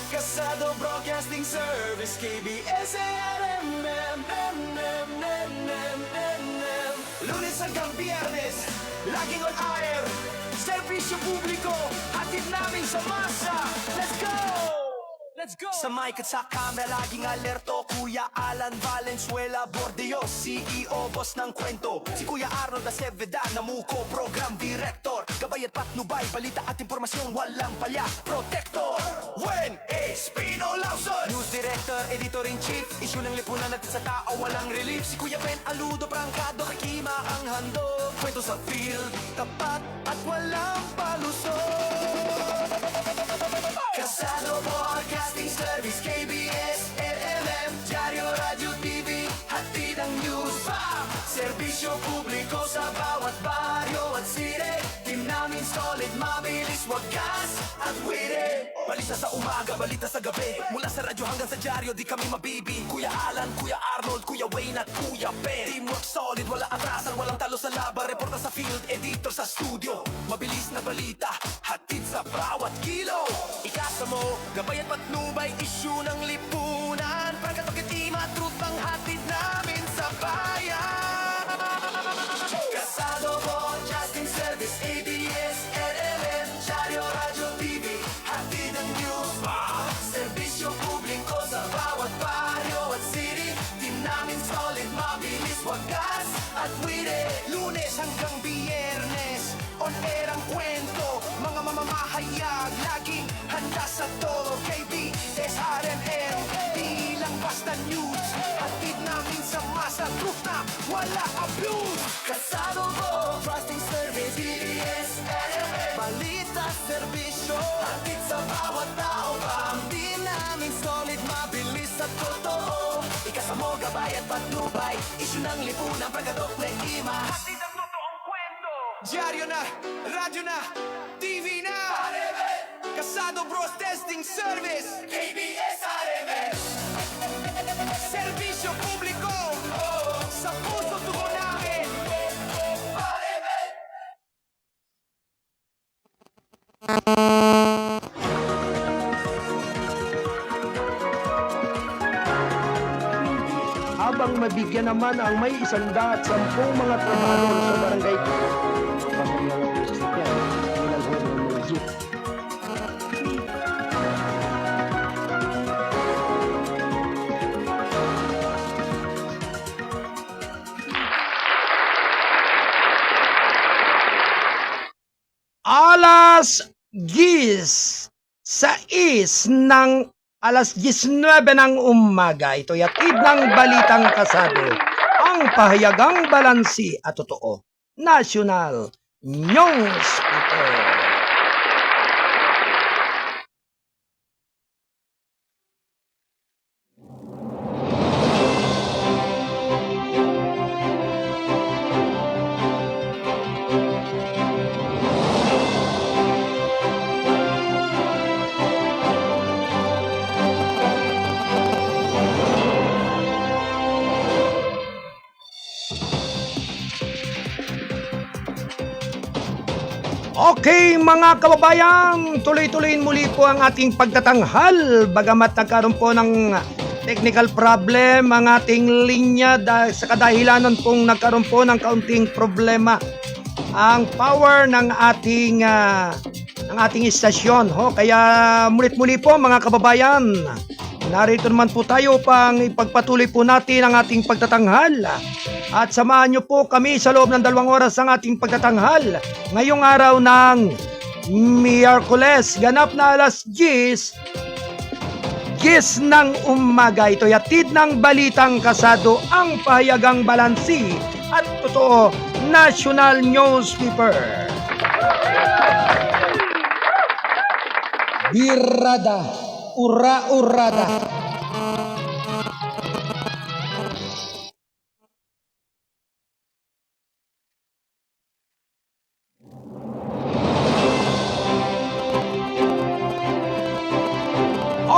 Kasado Broadcasting Service, KBS-AM, Lunes hanggang Biyernes, laging on air. Serbisyo publiko, hatid namin sa masa. Let's go! Let's go! Sa mic at sa camera, laging alerto. Kuya Alan Valenzuela Bordeos, CEO, boss ng kwento. Si Kuya Arnold Aceveda, namuko, program director. Gabay at patnubay, balita at impormasyon, walang palya, protector. When Espino Lawson, news director, editor-in-chief. Issue ng lipunan at sa tao, walang relief. Si Kuya Ben Aludo, prangkado, kakima ang handog. Kwento sa field, tapat at walang palusot. Kasado Broadcasting Service, KBS-AM, Diaryo, Radyo, TV, hatid ang news. Serbisyo publiko sa bawat baryo at city. Team namin solid, mabilis, wagas at witty. Balita sa umaga, balita sa gabi. Mula sa radyo hanggang sa diaryo, di kami mabibi. Kuya Alan, Kuya Arnold, Kuya Wayne at Kuya Ben. Teamwork solid, wala atrasan, walang talo sa laban. Reporta sa field, editor sa studio. Mabilis na balita, hatid sa bawat kilo. Ikasa mo, gabay at patnubay, issue ng lipunan. Pagkatok itima, truth ang hatid namin sa bayan. Kasado Broadcasting Service, ABS-CBN, Diaryo, Radyo, TV, hatid ang news. Serbisyo publiko sa bawat baryo at city. Team namin solid, mabilis, wagas at witty. Lunes hanggang Biyernes, on air ang kwento. Mga mamamahayag, laging handa sa todo. KBS-RMN, di lang basta news. Hatid namin sa masa, truth na wala abuse. Kasado Broadcasting Service, KBS-RMN, balita, serbisyo, hatid sa bawat tao. Pamdi namin solid, mabilis at totoo. Ikasamo, gabay at patnubay, issue ng lipunan, pagkatok na ima. Hatid ang totoong kwento. Diaryo na, radyo na, TV na. Kasado Broadcasting Service, KBS-RMN. Serbisyo publiko, sa puso tugon namin. Habang mabigyan naman ang may 110 mga trabahador sa barangay. Alas 10 alas 19 ng umaga. Ito'y hatid ng balitang kasado. Ang pahayagang balansi at totoo. National Newspaper. Okay mga kababayan, tuloy-tuloyin muli po ang ating pagtatanghal. Bagamat nagkaroon po ng technical problem ang ating linya sa kadahilanan pong nagkaroon po ng kaunting problema ang power ng ating istasyon. Kaya mulit-muli po mga kababayan, narito naman po tayo pang ipagpatuloy po natin ang ating pagtatanghal. At samahan niyo po kami sa loob ng 2 oras ng ating pagtatanghal. Ngayong araw ng Miyerkules, ganap na alas 10 ng umaga. Ito'y hatid ng balitang kasado, ang pahayagang balansi at totoo. National Newspaper. Birada, ura-urada.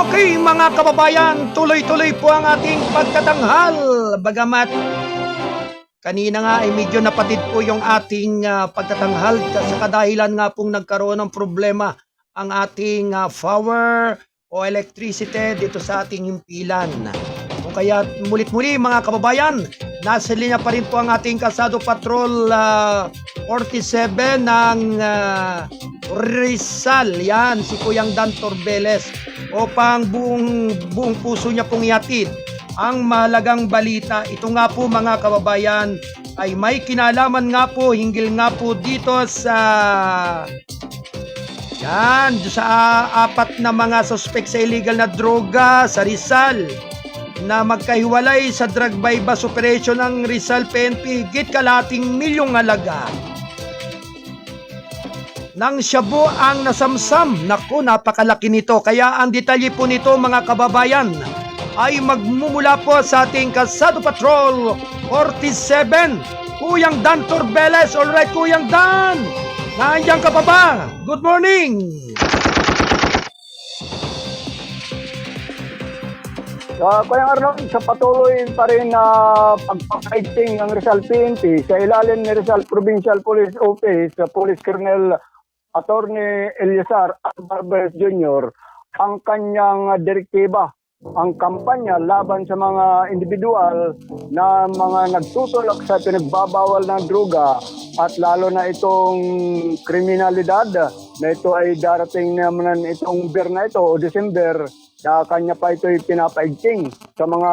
Okay mga kababayan, tuloy-tuloy po ang ating pagtatanghal. Bagamat kanina nga ay medyo napatid po yung ating pagtatanghal sa kadahilan nga pong nagkaroon ng problema ang ating power o electricity dito sa ating himpilan. Kung kaya mulit-muli mga kababayan, nasa linya pa rin po ang ating Kalsado Patrol 47 ng Rizal. Yan, si Kuyang Dan Torbeles upang buong puso niya pong ihatid ang mahalagang balita. Ito nga po mga kababayan ay may kinalaman nga po, hinggil nga po dito sa apat na mga suspect sa illegal na droga sa Rizal na magkahiwalay sa drug bypass operation ng Rizal PNP, higit kalating milyong halaga ng shabu ang nasamsam. Naku, napakalaki nito. Kaya ang detalye po nito mga kababayan ay magmumula po sa ating Kalsado Patrol 47. Kuyang Dan Torbeles. Alright, Kuyang Dan, nandiyan ka pa ba? Good morning! Kaya Arnold, sa patuloy pa rin na pagpapaigting ng Rizal PNP sa ilalim ni Rizal Provincial Police Office, Police Colonel Attorney Eliazar Barber Jr., ang kanyang direktiba, ang kampanya laban sa mga individual na mga nagtutulak sa pinagbabawal ng droga at lalo na itong kriminalidad na ito ay darating naman itong year na ito o December, na kanya pa ito'y pinapaigting sa mga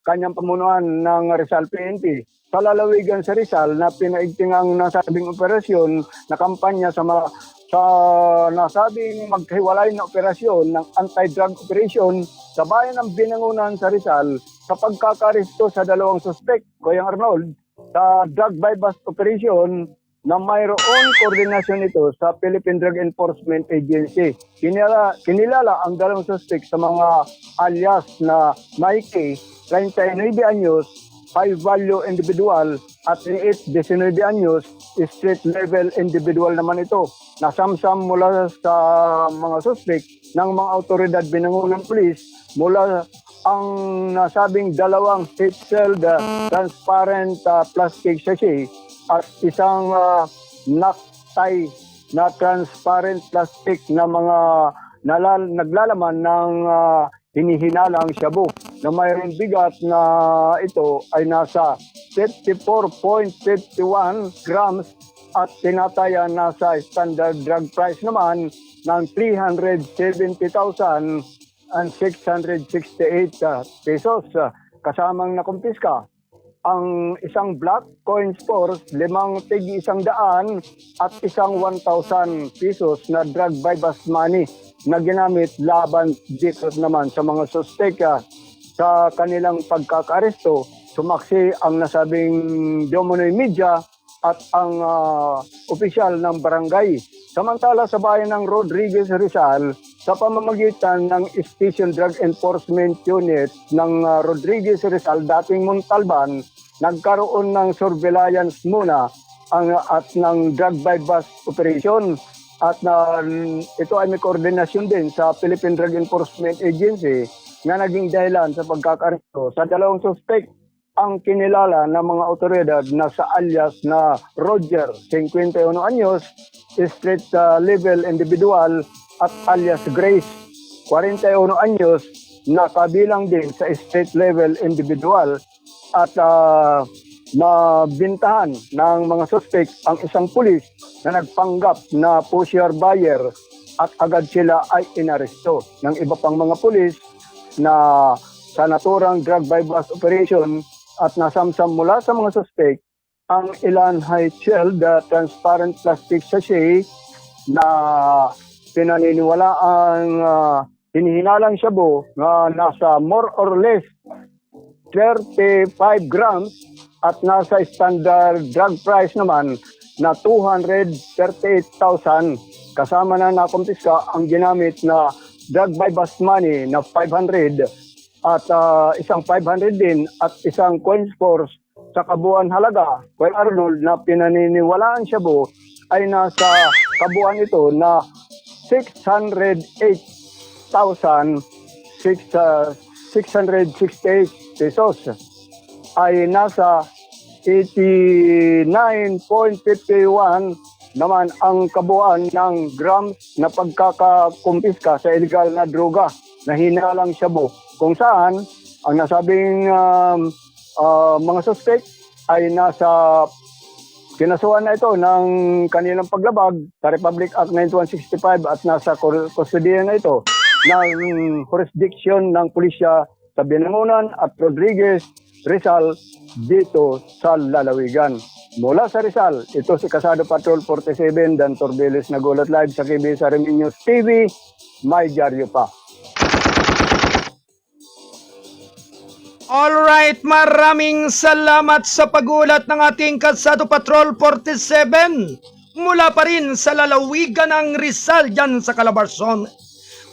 kanyang pamunuan ng Rizal PNP. Sa lalawigan sa Rizal na pinaigting ang nasabing operasyon na kampanya sa nasabing maghiwalay na operasyon ng anti-drug operation sa bayan ng Binangunan sa Rizal sa pagkakaresto sa dalawang suspect, Kuya Arnold, sa drug bypass operation na mayroon koordinasyon ito sa Philippine Drug Enforcement Agency. Kinilala ang dalawang suspect sa mga alias na Mikey, 39 anyos, high value individual, at 19 anyos, street level individual naman ito. Nasamsam mula sa mga suspect ng mga autoridad Binangonan Police mula ang nasabing dalawang state-sealed transparent plastic sachet at isang naktai na transparent plastic na mga naglalaman ng hinihinalang shabu na mayroong bigat na ito ay nasa 54.51 grams at tinataya nasa standard drug price naman ng 370,668 pesos. Kasamang nakumpiska ang isang black coins force, 5 tig 100 at isang 1,000 pesos na drug bypass money na ginamit laban dito naman sa mga suspect. Sa kanilang pagkakaresto, sumaksi ang nasabing Diomonoy Media at ang opisyal ng barangay. Samantala sa bayan ng Rodriguez Rizal, sa pamamagitan ng Station Drug Enforcement Unit ng Rodriguez Rizal, dating Montalban, nagkaroon ng surveillance muna at ng drug bypass operation. At ito ay may koordinasyon din sa Philippine Drug Enforcement Agency na naging dahilan sa pagkakaresto sa dalawang suspect ang kinilala ng mga otoridad na sa alias na Roger, 51 anyos, street level individual, at alias Grace, 41 anyos, na kabilang din sa street level individual. At mabintahan ng mga suspect ang isang pulis na nagpanggap na pusher buyer at agad sila ay inaresto ng iba pang mga pulis na sa naturang drug bypass operation at nasamsam mula sa mga suspect ang ilan high-shelled transparent plastic sachet na pinaniniwala ang hinihinalang shabu na nasa more or less 35 grams at nasa standard drug price naman na 238,000. Kasama na nakumpiska ang ginamit na drug bypass money na 500 at isang 500 din at isang coins force sa kabuuan halaga, Kuya Arnold, na pinaniniwalaan shabu ay nasa kabuuan ito na 608,668 pesos ay nasa 89.51 naman ang kabuuan ng grams na pagkakakumpiska sa illegal na droga na hinalang shabu, kung saan ang nasabing mga suspect ay nasa kinasuhan na ito ng kanilang paglabag sa Republic Act 9165 at nasa kustodiya na ito ng jurisdiction ng pulisya sa Binangonan at Rodriguez, Rizal, dito sa Lalawigan. Mula sa Rizal, ito si Kasado Patrol 47, Dan Torbeles, nagulat live sa KBS Army News TV. May dyaryo pa. Alright, maraming salamat sa pagulat ng ating Kasado Patrol 47 mula pa rin sa lalawigan ng Rizal dyan sa Calabarzon.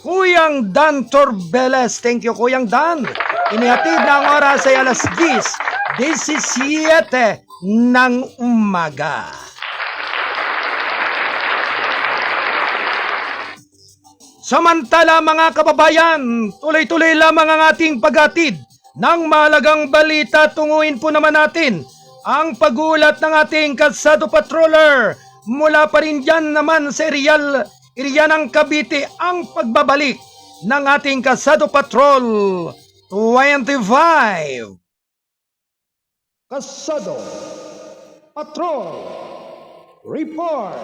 Kuyang Dan Torbeles, thank you Kuyang Dan. Inihatid na ang oras ay alas 10:17 ng umaga. Samantala mga kababayan, tuloy-tuloy lamang ang ating paghatid ng mahalagang balita. Tunguin po naman natin ang pagulat ng ating Kasado Patroller. Mula pa rin dyan naman sa area ng Cavite ang pagbabalik ng ating Kasado Patrol 25. Kasado Patrol Report.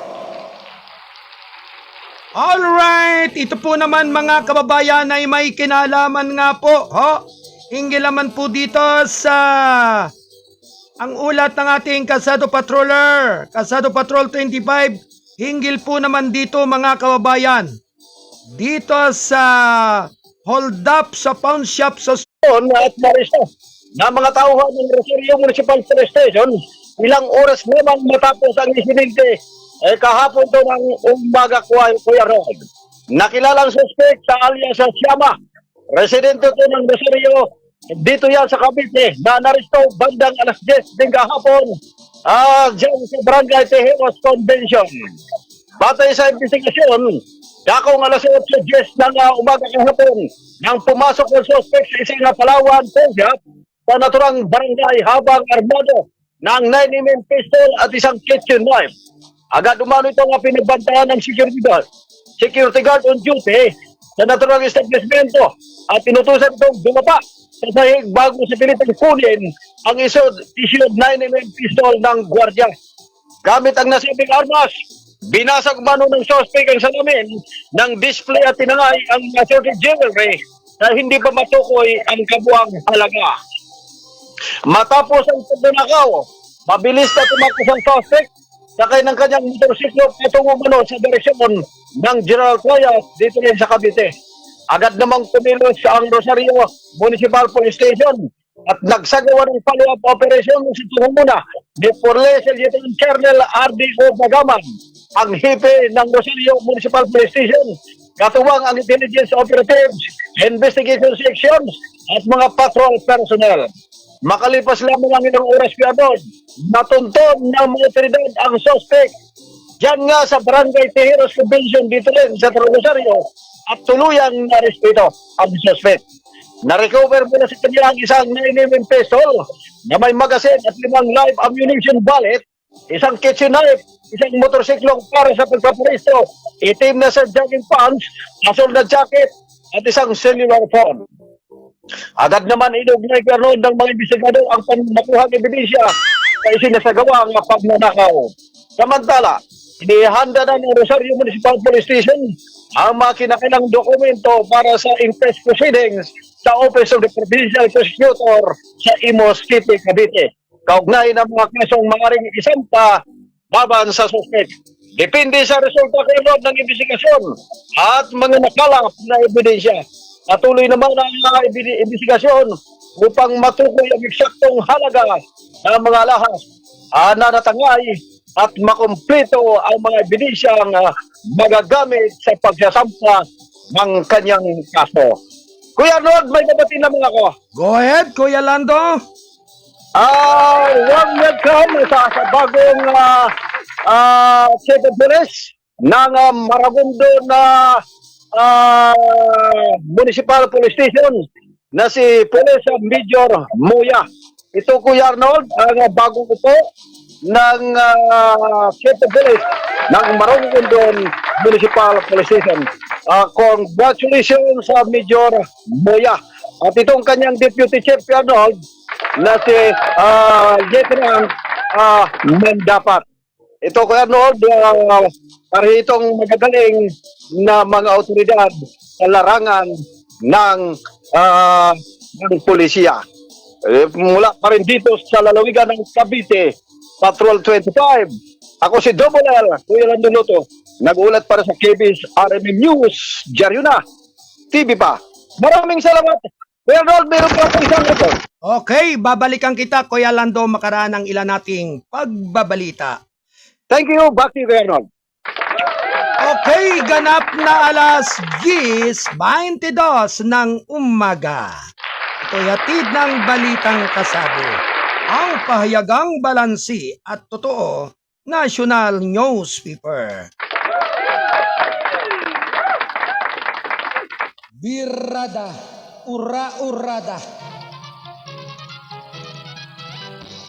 Alright, ito po naman mga kababayan ay may kinalaman nga po. Hinggil naman po dito sa ang ulat ng ating Kasado Patroller, Kasado Patrol 25, hinggil po naman dito mga kababayan. Dito sa hold up sa pawn shop sa at Mariso na mga tauhan ng Rosario Municipal Police Station ilang oras naman matapos ang insidente kahapon to ng umaga Kuya Rod. Nakilalang suspect sa alias sa Siama, residente to ng Rosario, dito yan sa Cavite, na naresto bandang alas 10 din kahapon dyan sa Barangay Tejeros Convention. Batay sa investigasyon, dakong alas 8:10 ng umaga kahapon nang pumasok ng suspect sa isang Palawan Punjab sa naturang barangay habang armado ng 9mm pistol at isang kitchen knife. Agad umano itong pinagbantayan ng security guard on duty sa naturang establishmento at tinutusan itong dumapa sa sahig bago sa pilitang kunin ang issued 9mm pistol ng gwardiya. Gamit ang nasabing armas, binasag umano ng suspect ang salamin ng display at tinangay ang assorted jewelry na hindi pa matukoy ang kabuang halaga. Matapos ang pagnanakaw, mabilis na tumakbo ang suspect sakay ng kanyang motorsiklo patungo umano sa direksyon ng General Trias dito rin sa Cavite. Agad namang kumilos ang Rosario Municipal Police Station at nagsagawa ng follow-up operation sa tumumuna ni Forles Lieutenant Colonel R.D.O. Bagaman, ang hipe ng Rosario Municipal Police Station, katuwang ang intelligence operatives, investigation sections at mga patrol personnel. Makalipas lamang ang ilang oras doon, natunton ng mga otoridad ang suspect diyan nga sa Barangay Tejeros Convention dito rin sa Rosario at tuluyang narespeto ang suspect. Na-recover mula sa kanya ang isang 9mm pistol na may magasin at 5 live ammunition bullet, isang kitchen knife, isang motorsiklong para sa pagpaparisto, itim na sa jogging pants, asul na jacket at isang cellular phone. Agad naman inugnay karon ng mga investigador ang nakuhang ebidensya sa isinasagawa ang pagnanakaw. Samantala, inihanda na ng Rosario Municipal Police Station ang mga kinakailang dokumento para sa inquest proceedings sa Office of the Provincial Prosecutor sa Imus City, Cavite. Kaugnay ng mga kasong maaaring isampa laban sa suspect. Depende sa resulta karon ng investigasyon at mga nakalap na ebidensya. Patuloy naman ang mga investigasyon upang matukoy ang eksaktong halaga ng mga lahas na natangay at makumpleto ang mga ebidensyang magagamit sa pagsasampa ng kanyang kaso. Kuya Arnold, may nabatin naman ako. Go ahead, Kuya Lando. Welcome sa bagong Chief of Police ng Maragundo na Municipal Police Station na si Police Major Muya. Ito Kuya Arnold, ang bagong upo ng Chief of Police ng Marongondon Municipal Police Station. Congratulations sa Major Moya. At itong kanyang Deputy Chief Arnold na si Lieutenant Mandapat. Ito ko Arnold, para itong magagaling na mga otoridad sa larangan ng pulisya. Mula pa rin dito sa lalawigan ng Cavite, Patrol 25. Ako si Double L, Kuya Landuluto. Nag-ulat para sa KBS RMN News, Diaryo na, TV pa. Maraming salamat. Kuya Arnold, meron pa akong isang ito. Okay, babalikan kita, Kuya Lando, makaraan ng ilan nating pagbabalita. Thank you, back to you, Kuya Arnold. Okay, ganap na alas 10:22 ng umaga. Ito'y hatid ng balitang kasabi. Ang pahayagang balansi at totoo, National Newspaper. Birada, ura-urada.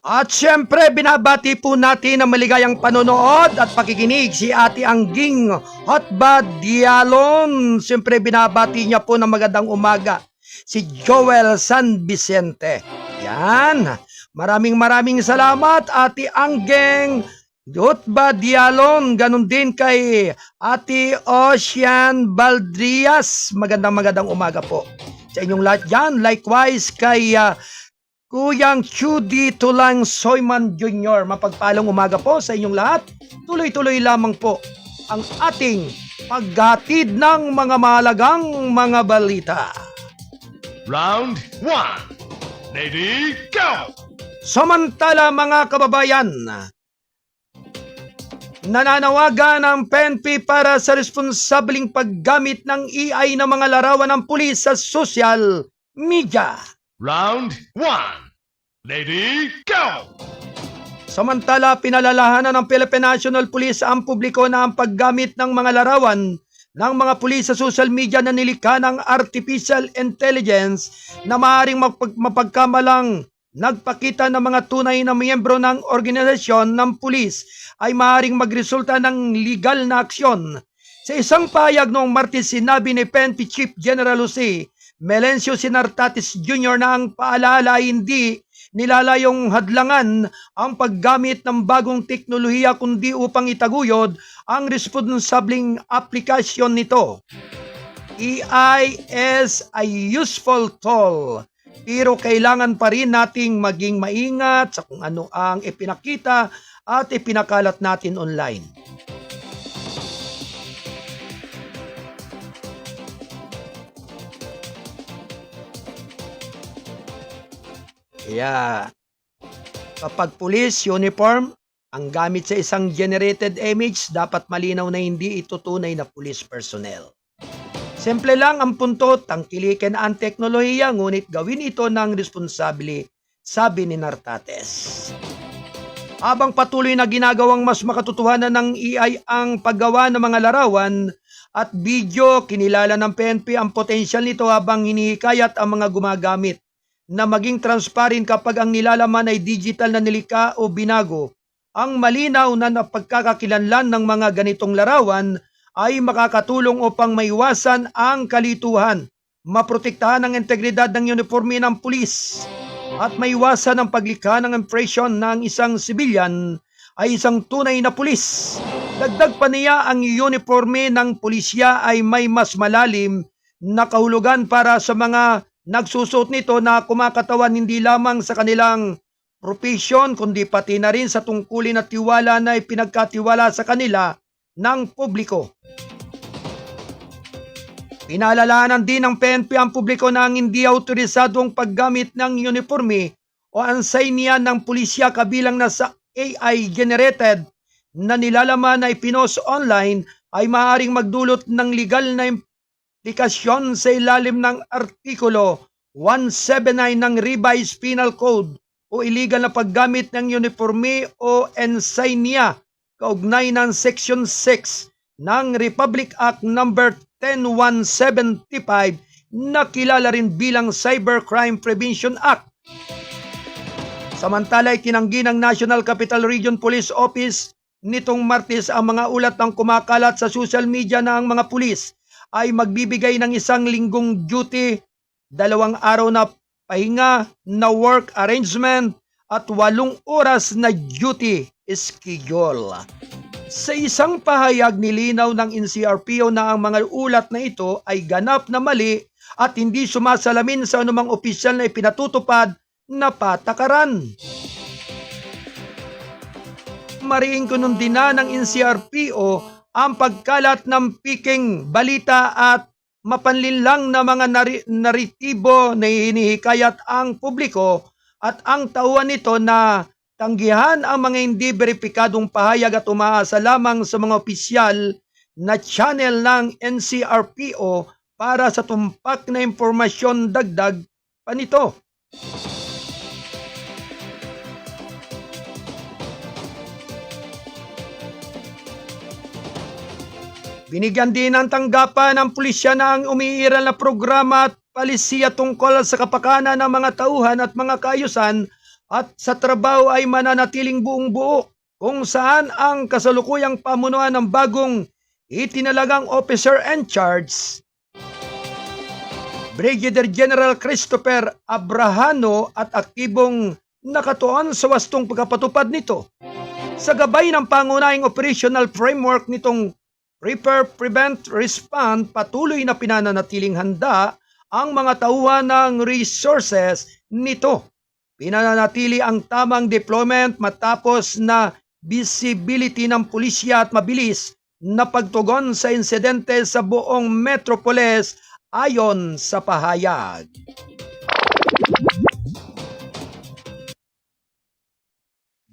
At syempre, binabati po natin ang maligayang panonood at pakikinig si Ate Angging Hotbad Dialon. Syempre, binabati niya po ng magandang umaga si Joel San Vicente. Yan. Maraming salamat, Ate Angging Hotbad Dialon. Ganun din kay Ate Ocean Baldrias. Magandang umaga po sa inyong lahat dyan. Likewise kay Kuyang Chudi Tulang Soyman Jr. Mapagpalang umaga po sa inyong lahat. Tuloy-tuloy lamang po ang ating paghatid ng mga mahalagang mga balita. Round 1. Ready, go! Samantala mga kababayan, nananawagan ng PNP para sa responsabling paggamit ng AI ng mga larawan ng pulis sa social media. Round 1. Ready, go! Samantala, pinalalahanan ng Philippine National Police ang publiko na ang paggamit ng mga larawan ng mga pulis sa social media na nilikha ng artificial intelligence na maaaring mapagkamalang nagpakita ng mga tunay na miyembro ng organisasyon ng pulis ay maaaring magresulta ng legal na aksyon. Sa isang pahayag noong Martes, sinabi ni PNP Chief General Jose Melencio Sinartatis Jr. na ang paalala ay hindi nilalayong hadlangan ang paggamit ng bagong teknolohiya kundi upang itaguyod ang responsableng aplikasyon nito. AI is a useful tool, pero kailangan pa rin nating maging maingat sa kung ano ang ipinakita at ipinakalat natin online. Kaya kapag police uniform ang gamit sa isang generated image, dapat malinaw na hindi ito tunay na police personnel. Simple lang ang punto, tangkilikin ang teknolohiya, ngunit gawin ito ng responsabili, sabi ni Nartates. Habang patuloy na ginagawang mas makatotohanan ng AI ang paggawa ng mga larawan at video, kinilala ng PNP ang potensyal nito habang hinihikayat ang mga gumagamit na maging transparent kapag ang nilalaman ay digital na nilikha o binago. Ang malinaw na napagkakakilanlan ng mga ganitong larawan ay makakatulong upang maiwasan ang kalituhan, maprotektahan ang integridad ng uniforme ng pulis, at maiwasan ang paglikha ng impression ng isang sibilyan ay isang tunay na pulis. Dagdag pa niya, ang uniforme ng pulisya ay may mas malalim na kahulugan para sa mga nagsusuot nito na kumakatawan hindi lamang sa kanilang profesyon kundi pati na rin sa tungkulin at tiwala na ipinagkatiwala sa kanila ng publiko. Pinalalahanan din ng PNP ang publiko na ang hindi autorisadong paggamit ng uniforme o insignia ng pulisya kabilang na sa AI generated na nilalaman na ipinost online ay maaaring magdulot ng legal na implikasyon sa ilalim ng Artikulo 179 ng Revised Penal Code o illegal na paggamit ng uniforme o insignia kaugnay ng Section 6 ng Republic Act No. 10175 na kilala rin bilang Cybercrime Prevention Act. Samantala, itinanggi ng National Capital Region Police Office nitong Martes ang mga ulat ng kumakalat sa social media na ang mga pulis ay magbibigay ng 1 linggong duty, 2 araw na pahinga na work arrangement at 8 oras na duty schedule. Sa isang pahayag, nilinaw ng NCRPO na ang mga ulat na ito ay ganap na mali at hindi sumasalamin sa anumang opisyal na ipinatutupad na patakaran. Mariing kunundina ng NCRPO ang pagkalat ng piking balita at mapanlinlang na mga naritibo na hinihikayat ang publiko at ang tauhan nito na tanggihan ang mga hindi beripikadong pahayag at umaasa lamang sa mga opisyal na channel ng NCRPO para sa tumpak na impormasyon dagdag pa nito. Binigyan din ng tanggapan ng pulisya na ang umiiral na programa at palisiya tungkol sa kapakanan ng mga tauhan at mga kaayusan at sa trabaho ay mananatiling buong buo, kung saan ang kasalukuyang pamunuan ng bagong itinalagang officer in charge, Brigadier General Christopher Abrahano, at aktibong nakatuon sa wastong pagkapatupad nito. Sa gabay ng pangunahing operational framework nitong Prepare, Prevent, Respond, patuloy na pinananatiling handa ang mga tauhan ng resources nito. Pinananatili ang tamang deployment matapos na visibility ng pulisya at mabilis na pagtugon sa insidente sa buong metropolis ayon sa pahayag.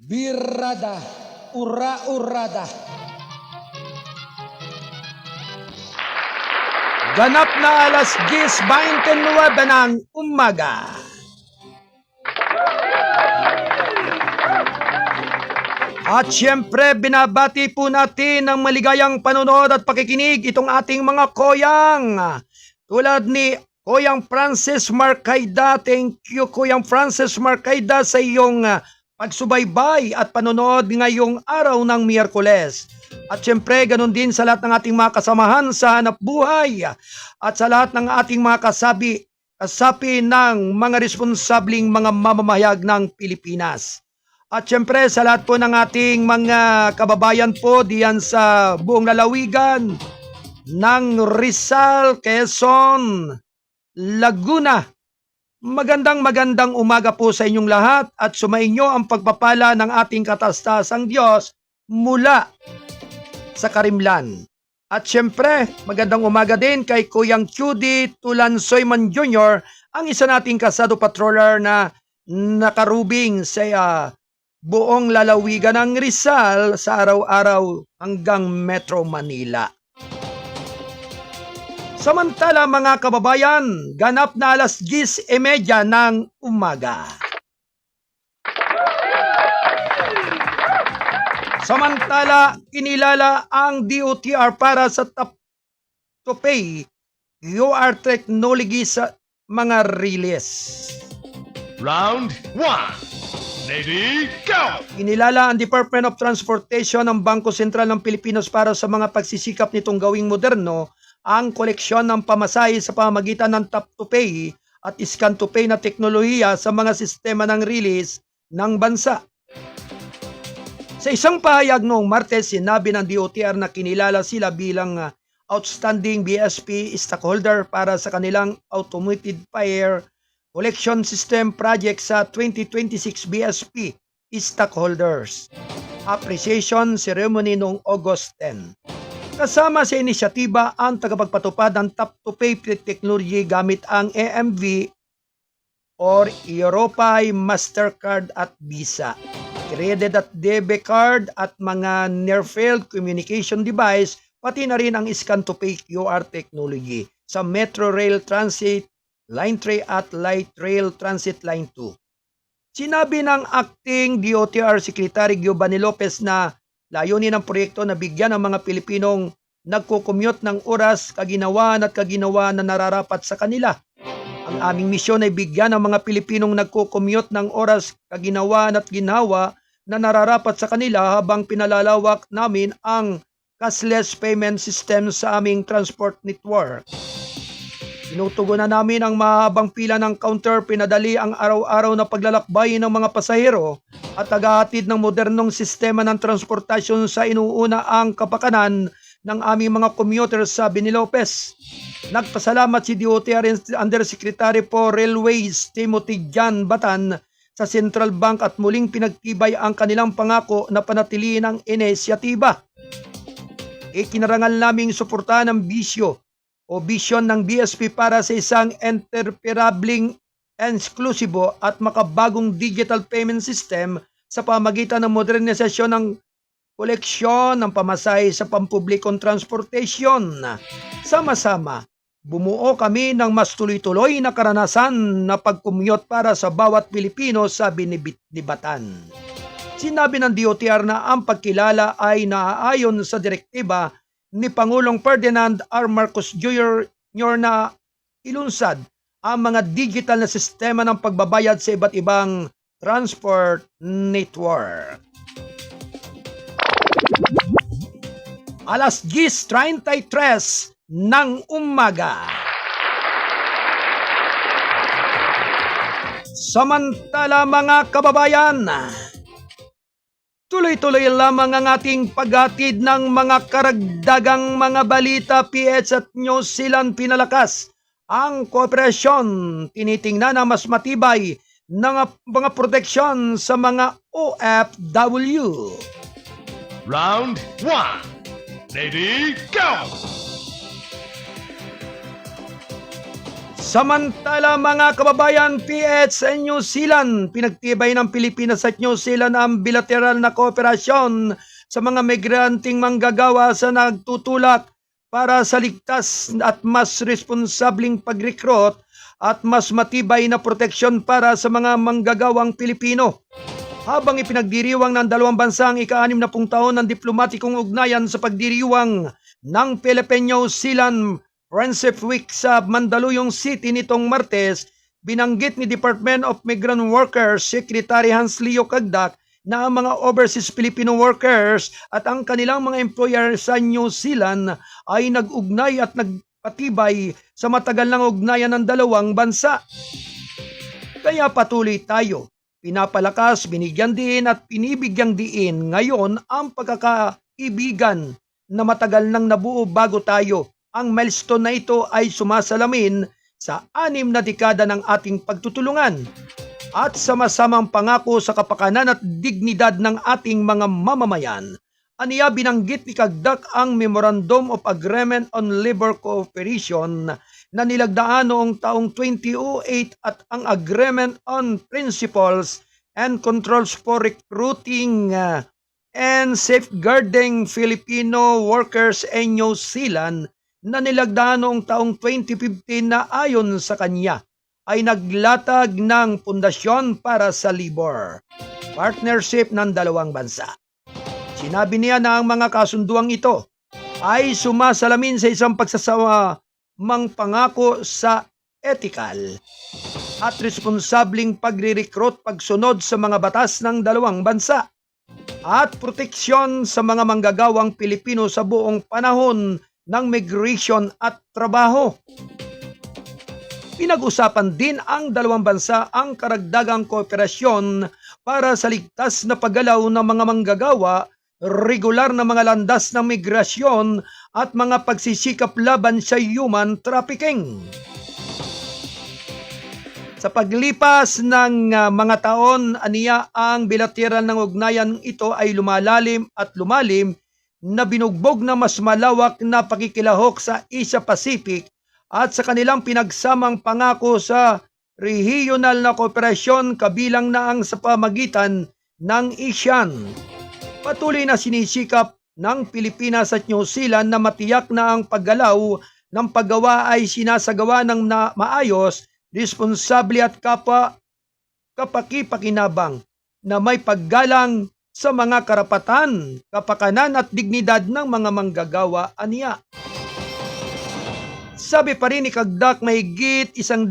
Birada, ura-urada. Ganap na alas 10:29 ng umaga. At syempre, binabati po natin ng maligayang panonood at pakikinig itong ating mga koyang. Tulad ni Koyang Francis Marcaida. Thank you, Koyang Francis Marcaida, sa iyong pagsubaybay at panonood ngayong araw ng Miyerkules. At syempre, ganun din sa lahat ng ating mga kasamahan sa hanap buhay at sa lahat ng ating mga kasapi ng mga responsabling mga mamamahayag ng Pilipinas. At syempre, sa lahat po ng ating mga kababayan po diyan sa buong lalawigan ng Rizal, Quezon, Laguna. Magandang umaga po sa inyong lahat at sumainyo ang pagpapala ng ating katastasang Diyos mula sa Karimlan. At syempre, magandang umaga din kay Kuyang Judy Tulansoyman Jr., ang isa nating kasado patroller na nakarubing sa buong lalawigan ng Rizal sa araw-araw hanggang Metro Manila. Samantala mga kababayan, ganap na alas 10:30 ng umaga. Samantala, kinilala ang DOTR para sa Tap to Pay UR technology sa mga release. Round 1. Lady, go! Kinilala ang Department of Transportation ng Bangko Sentral ng Pilipinas para sa mga pagsisikap nitong gawing moderno ang koleksyon ng pamasahe sa pamamagitan ng Tap to Pay at Scan to Pay na teknolohiya sa mga sistema ng release ng bansa. Sa isang pahayag noong Martes, sinabi ng DOTR na kinilala sila bilang outstanding BSP stockholder para sa kanilang automated fire collection system project sa 2026 BSP stockholders appreciation ceremony noong August 10. Kasama sa inisyatiba ang tagapagpatupad ng Tap to Pay technology gamit ang EMV or Europay, Mastercard at Visa, credit at debit card at mga near-field communication device, pati na rin ang Scan to Pay QR technology sa Metro Rail Transit Line 3 at Light Rail Transit Line 2. Sinabi ng Acting DOTR Secretary Giovanni Lopez na layunin ng proyekto na bigyan ng mga Pilipinong nagko-commute ng oras, kaginawan na nararapat sa kanila. Ang aming misyon ay bigyan ng mga Pilipinong nagko-commute ng oras kaginawan at ginhawa na nararapat sa kanila habang pinalalawak namin ang cashless payment system sa aming transport network. Tinutugunan namin ang mahabang pila ng counter, pinadali ang araw-araw na paglalakbay ng mga pasahero at tagahatid ng modernong sistema ng transportasyon sa inuuna ang kapakanan ng aming mga commuters, sabi ni Lopez. Nagpasalamat si DOTR Undersecretary for Railways Timothy Jan Batan sa Central Bank at muling pinagtibay ang kanilang pangako na panatilihin ang inisyatiba. Ikinarangal naming suportahan ang vision ng BSP para sa isang interoperabling, eksklusibo at makabagong digital payment system sa pamagitan ng modernisasyon ng koleksyon ng pamasahe sa pampublikong transportation. Sama-sama, bumuo kami ng mas tuloy-tuloy na karanasan na pag-commute para sa bawat Pilipino, sabi ni Batan. Sinabi ng DOTR na ang pagkilala ay naaayon sa direktiba ni Pangulong Ferdinand R. Marcos Jr. na ilunsad ang mga digital na sistema ng pagbabayad sa iba't ibang transport network. Alas 10:33 ng umaga. Samantala mga kababayan, tuloy-tuloy lamang ang ating paghatid ng mga karagdagang mga balita. PH at New Zealand pinalakas ang kooperasyon. Tinitingnan na mas matibay ng mga proteksyon sa mga OFW. Round 1. Ready, go! Samantala mga kababayan, PH sa New Zealand, pinagtibay ng Pilipinas at New Zealand ang bilateral na kooperasyon sa mga migranting manggagawa sa nagtutulak para sa ligtas at mas responsabling pag-recruit at mas matibay na proteksyon para sa mga manggagawang Pilipino. Habang ipinagdiriwang ng dalawang bansa ang ika-60 taon ng diplomatikong ugnayan sa pagdiriwang ng Philippine-New Zealand Friendship Week sa Mandaluyong City nitong Martes, binanggit ni Department of Migrant Workers Secretary Hans Leo Cagdac na ang mga overseas Filipino workers at ang kanilang mga employer sa New Zealand ay nag-ugnay at nagpatibay sa matagal ng ugnayan ng dalawang bansa. Kaya patuloy tayo, pinapalakas, binigyan din at pinibigyang diin ngayon ang pagkakaibigan na matagal nang nabuo bago tayo. Ang milestone na ito ay sumasalamin sa 6 na dekada ng ating pagtutulungan at sama-samang pangako sa kapakanan at dignidad ng ating mga mamamayan. Aniya binanggit ni Cagdac ang Memorandum of Agreement on Labor Cooperation na nilagdaan noong taong 2008 at ang Agreement on Principles and Controls for Recruiting and Safeguarding Filipino Workers in New Zealand na nilagdaan noong taong 2015 na ayon sa kanya ay naglatag ng pundasyon para sa labor partnership ng dalawang bansa. Sinabi niya na ang mga kasunduang ito ay sumasalamin sa isang pagsasamang pangako sa ethical at responsabling pagre-recruit pagsunod sa mga batas ng dalawang bansa at proteksyon sa mga manggagawang Pilipino sa buong panahon ng migration at trabaho. Pinag-usapan din ang dalawang bansa ang karagdagang kooperasyon para sa ligtas na paggalaw ng mga manggagawa, regular na mga landas ng migrasyon at mga pagsisikap laban sa human trafficking. Sa paglipas ng mga taon, aniya ang bilateral ng ugnayan ito ay lumalalim at lumalim na binugbog na mas malawak na pakikilahok sa Asia-Pacific at sa kanilang pinagsamang pangako sa regional na kooperasyon kabilang na ang sa pamagitan ng ASEAN. Patuloy na sinisikap ng Pilipinas at New Zealand na matiyak na ang paggalaw ng paggawa ay sinasagawa ng maayos, responsable at kapaki-pakinabang na may paggalang sa mga karapatan, kapakanan at dignidad ng mga manggagawa, aniya. Sabi pa rin ni Kagdak, mahigit 100,000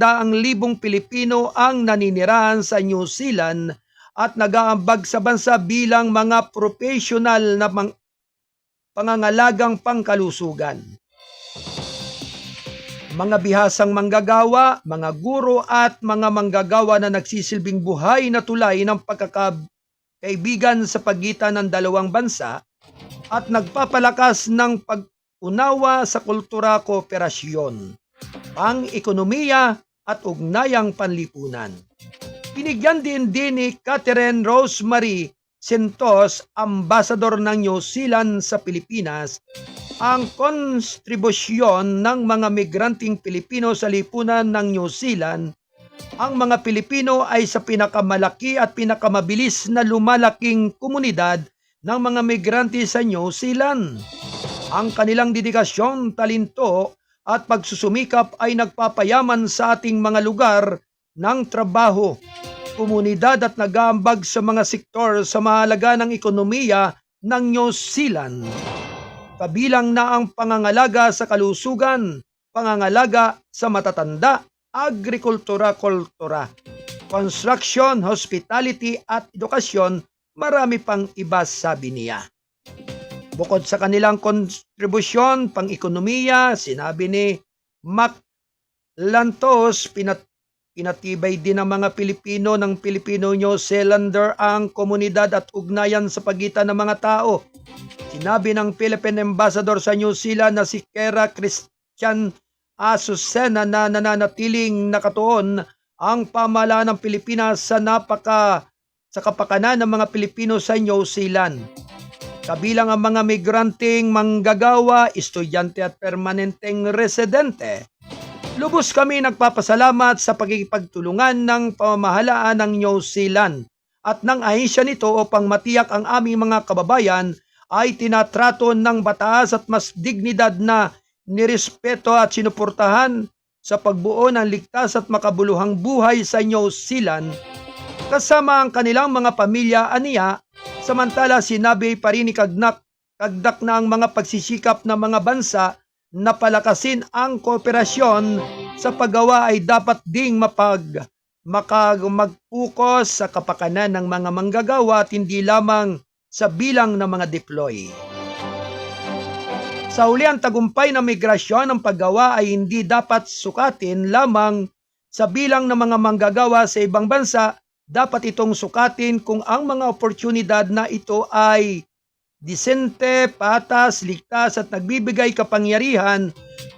Pilipino ang naninirahan sa New Zealand at nag-aambag sa bansa bilang mga professional na pangangalagang pangkalusugan. Mga bihasang manggagawa, mga guro at mga manggagawa na nagsisilbing buhay na tulay ng pagkakaibigan sa pagitan ng dalawang bansa at nagpapalakas ng pag-unawa sa kultura, kooperasyon, pang-ekonomiya at ugnayang panlipunan. Binigyan din ni Catherine Rosemary Santos, ambasador ng New Zealand sa Pilipinas, ang kontribusyon ng mga migranteng Pilipino sa lipunan ng New Zealand. Ang mga Pilipino ay sa pinakamalaki at pinakamabilis na lumalaking komunidad ng mga migrante sa New Zealand. Ang kanilang dedikasyon, talento at pagsusumikap ay nagpapayaman sa ating mga lugar ng trabaho, komunidad at nag-aambag sa mga sektor sa mahalaga ng ekonomiya ng New Zealand. Kabilang na ang pangangalaga sa kalusugan, pangangalaga sa matatanda, agrikultura, kultura, construction, hospitality at edukasyon, marami pang iba, sabi niya. Bukod sa kanilang kontribusyon pang-ekonomiya, sinabi ni Mac Lantos, pinatibay din ng mga Pilipino ng Filipino-New Zealander ang komunidad at ugnayan sa pagitan ng mga tao. Sinabi ng Philippine Ambassador sa New Zealand na si Kera Christian Azucena na nananatiling nakatuon ang pamahalaan ng Pilipinas sa kapakanan ng mga Pilipino sa New Zealand. Kabilang ang mga migranteng manggagawa, estudyante at permanenteng residente. Lubos kami nagpapasalamat sa pagkikipagtulungan ng pamahalaan ng New Zealand at ng ahensya nito upang matiyak ang aming mga kababayan ay tinatrato ng batas at mas dignidad na nirespeto at sinuportahan sa pagbuo ng ligtas at makabuluhang buhay sa New Zealand kasama ang kanilang mga pamilya, aniya. Samantala, sinabi pa rin ni Kagdak na ang mga pagsisikap ng mga bansa na palakasin ang kooperasyon sa paggawa ay dapat ding mag-focus sa kapakanan ng mga manggagawa at hindi lamang sa bilang ng mga deploy. Sa huli, ang tagumpay ng migrasyon ng paggawa ay hindi dapat sukatin lamang sa bilang ng mga manggagawa sa ibang bansa. Dapat itong sukatin kung ang mga oportunidad na ito ay disente, patas, ligtas at nagbibigay kapangyarihan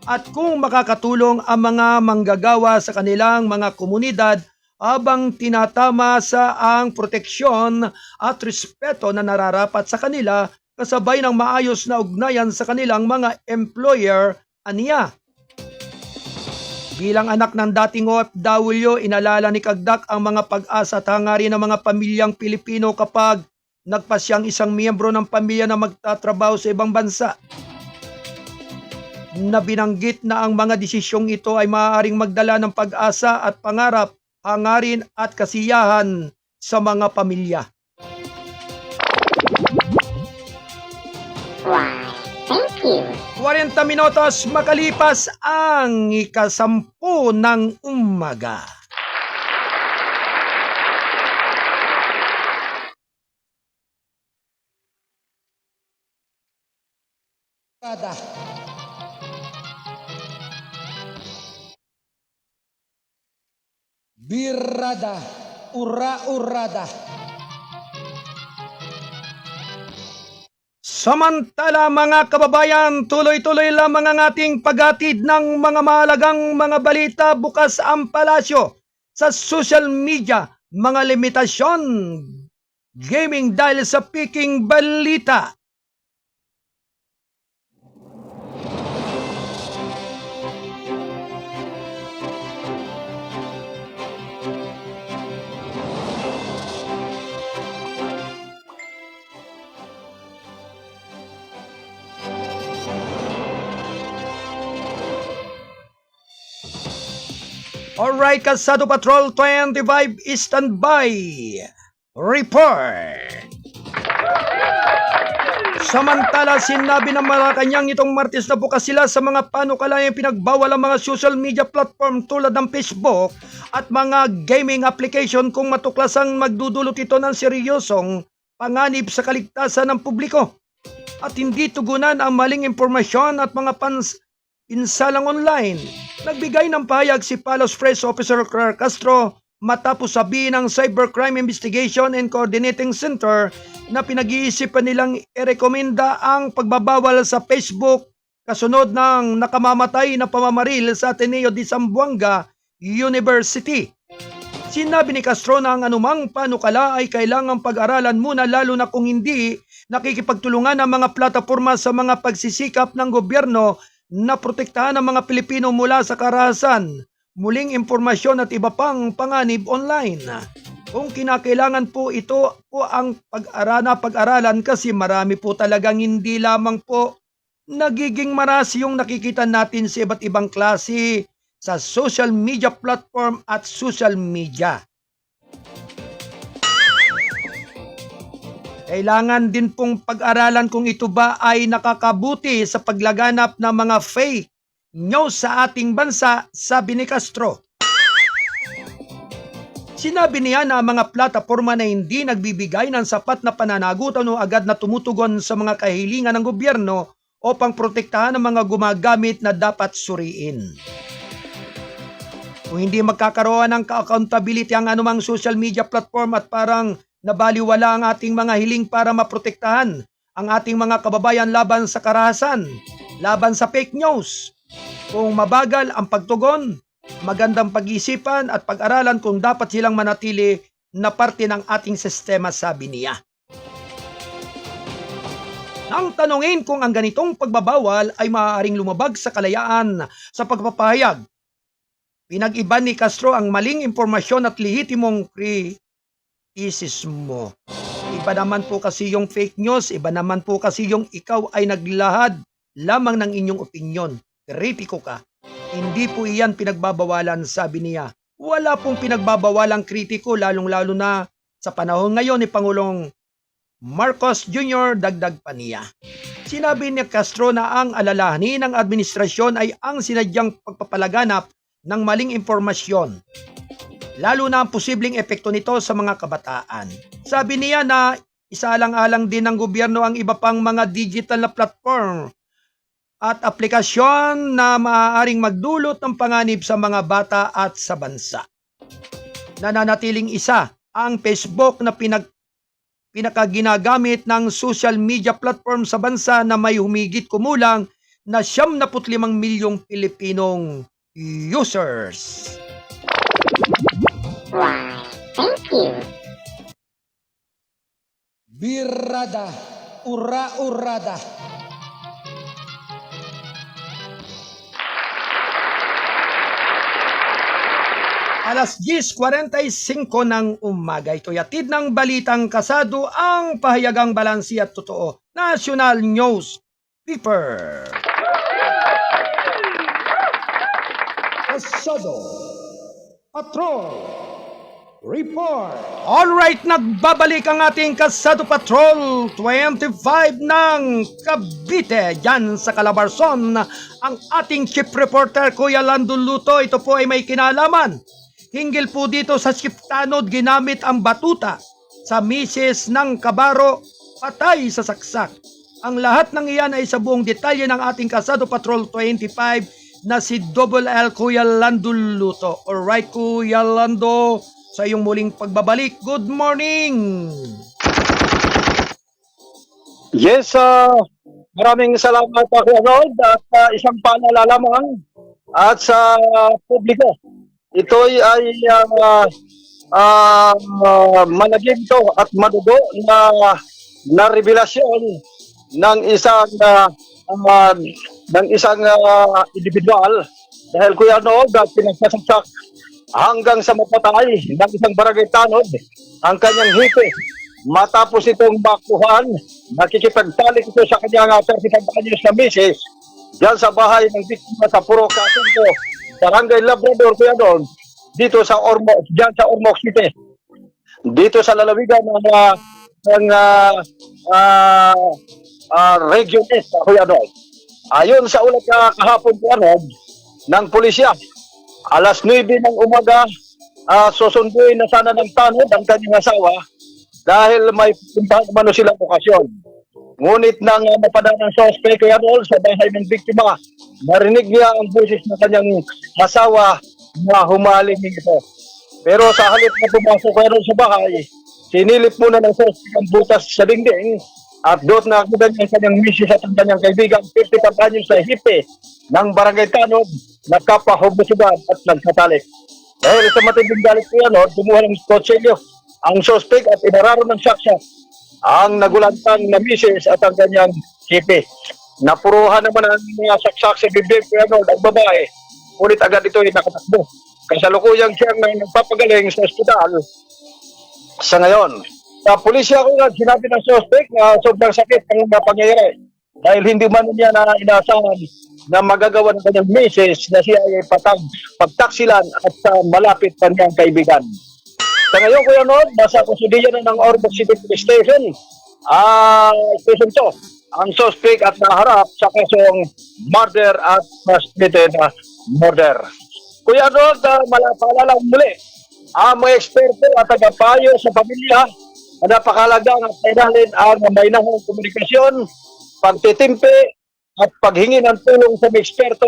at kung makakatulong ang mga manggagawa sa kanilang mga komunidad habang tinatama sa ang proteksyon at respeto na nararapat sa kanila kasabay ng maayos na ugnayan sa kanilang mga employer, aniya. Bilang anak ng dating OFW, inalala ni Kagdak ang mga pag-asa at hangarin ng mga pamilyang Pilipino kapag nagpasyang isang miyembro ng pamilya na magtatrabaho sa ibang bansa. Nabinanggit na ang mga desisyong ito ay maaaring magdala ng pag-asa at pangarap, hangarin at kasiyahan sa mga pamilya. Thank you. 40 minutos makalipas ang 10:00 ng umaga. Birada, ura-urada. Samantala mga kababayan, tuloy-tuloy lamang ang ating paghatid ng mga mahalagang mga balita. Bukas ang palasyo sa social media, mga limitasyon, gaming dahil sa peking balita. Alright, Kalsado Patrol 25 standby. Report. Samantala, sinabi ng Malacanang itong Martes na bukas sila sa mga panukalayang pinagbawal ang mga social media platform tulad ng Facebook at mga gaming application kung matuklasang magdudulot ito ng seryosong panganib sa kaligtasan ng publiko at hindi tugunan ang maling impormasyon at mga pinsalang online. Nagbigay ng pahayag si Palos Press Officer Clark Castro matapos sabihin ng Cybercrime Investigation and Coordinating Center na pinag-iisipan nilang irekomenda ang pagbabawal sa Facebook kasunod ng nakamamatay na pamamaril sa Ateneo de Zamboanga University. Sinabi ni Castro na ang anumang panukala ay kailangang pag-aralan muna lalo na kung hindi nakikipagtulungan ang mga plataporma sa mga pagsisikap ng gobyerno na protektahan ang mga Pilipino mula sa karahasan, muling impormasyon at iba pang panganib online. Kung kinakailangan po ito po ang pag-aralan kasi marami po talagang hindi lamang po nagiging maras yung nakikita natin sa iba't ibang klase sa social media platform at social media. Kailangan din pong pag-aralan kung ito ba ay nakakabuti sa paglaganap ng mga fake news sa ating bansa, sabi ni Castro. Sinabi niya na ang mga plataporma na hindi nagbibigay ng sapat na pananagutan o agad na tumutugon sa mga kahilingan ng gobyerno upang protektahan ang mga gumagamit na dapat suriin. Kung hindi magkakaroon ng accountability ang anumang social media platform at parang nabaliwala ang ating mga hiling para maprotektahan ang ating mga kababayan laban sa karahasan, laban sa fake news. Kung mabagal ang pagtugon, magandang pag-isipan at pag-aralan kung dapat silang manatili na parte ng ating sistema, sabi niya. Nang tanungin kung ang ganitong pagbabawal ay maaaring lumabag sa kalayaan sa pagpapahayag, pinag-iba ni Castro ang maling impormasyon at lehitimong kritisismo. Iba naman po kasi yung fake news, iba naman po kasi yung ikaw ay naglahad lamang ng inyong opinyon. Kritiko ka. Hindi po iyan pinagbabawalan, sabi niya. Wala pong pinagbabawalang kritiko lalong-lalo na sa panahon ngayon ni Pangulong Marcos Jr., dagdag pa niya. Sinabi ni Castro na ang alalahanin ng administrasyon ay ang sinadyang pagpapalaganap ng maling impormasyon, lalo na ang posibleng epekto nito sa mga kabataan. Sabi niya na isaalang-alang din ng gobyerno ang iba pang mga digital na platform at aplikasyon na maaaring magdulot ng panganib sa mga bata at sa bansa. Nananatiling isa ang Facebook na pinakaginagamit ng social media platform sa bansa na may humigit kumulang na 75 milyong Pilipinong users. Thank you. Birada, ura-urada. Alas 10:45 ng umaga. Ito'y atid ng balitang kasado ang pahayagang balansi at totoo. National News Paper. Kasado Patrol Report. Alright, nagbabalik ang ating Kasado Patrol 25 ng Cavite. Diyan sa Calabarzon, ang ating chief reporter Kuya Lando Luto. Ito po ay may kinalaman hinggil po dito sa Siptanod ginamit ang batuta sa misis ng Kabaro, patay sa saksak. Ang lahat ng iyan ay sa buong detalye ng ating Kasado Patrol 25 na si Double L Kuya Lando Luto. Alright Kuya Lando, sa iyong muling pagbabalik, good morning! Yes, maraming salamat Kuya Arnold at isang paalala lamang at sa publiko. Ito'y ay malagim to at madugo na revelasyon ng isang individual dahil Kuya Arnold pinagpasaksak hanggang sa mapatay ng isang barangay tanod ang kanyang hipe matapos itong makuhan. Nakikipagtalik ito sa kanyang 35 anyos na misis dyan sa bahay ng biktima sa Puro Casunto, Barangay Labrador, Kuya Arnold, dito sa dyan sa Ormoc City, dito sa lalawigan ng Region East, Kuya Arnold. Ayon sa ulat kahapon po ng pulisya, alas 9 ng umaga, susunduin na sana ng tanod ang kanyang asawa dahil may puntahan naman silang okasyon. Ngunit nang mapadaan ng suspect, Kuya Arnold, sa bahay ng biktima, narinig niya ang boses ng kanyang asawa na humaling ito. Pero sa halip na pumasok Kuya Arnold sa bahay, sinilip muna ng suspect ang butas sa dingding at doon na nakita niya ang kanyang misis at ang kanyang kaibigan 50 anyos sa hipe ng barangay Tanod, nagkapahubusugan at nagkatalik. Dahil sa matinding galit Kuya Arnold, kumuha ng kutsilyo ang suspect at inararo ng saksak ang nagulantang na misis at ang kanyang hipe. Napuruhan naman ang mga saksak sa bibig Kuya Arnold ang babae, ulit agad ito ay nakatakbo. Kasalukuyang siyang nagpapagaling sa ospital sa ngayon. Sa pulisya ko nga, sinabi ng suspect na sobrang sakit ang pangyayari dahil hindi man niya na inaasahan na magagawa ng kanyang misis na siya ay pagtaksilan at malapit pa niyang kaibigan. Sa ngayon, Kuya Arnold, nasa kusudiya na ng Ormoc City Police Station, Station 2, ang suspect at naharap sa kasong murder at suspected murder. Kuya Arnold, paalala muli, ang mga eksperto at tagapayo sa pamilya, napakalaga at kailangan ang mainahong komunikasyon, pagtitimpi at paghingi ng tulong sa mga eksperto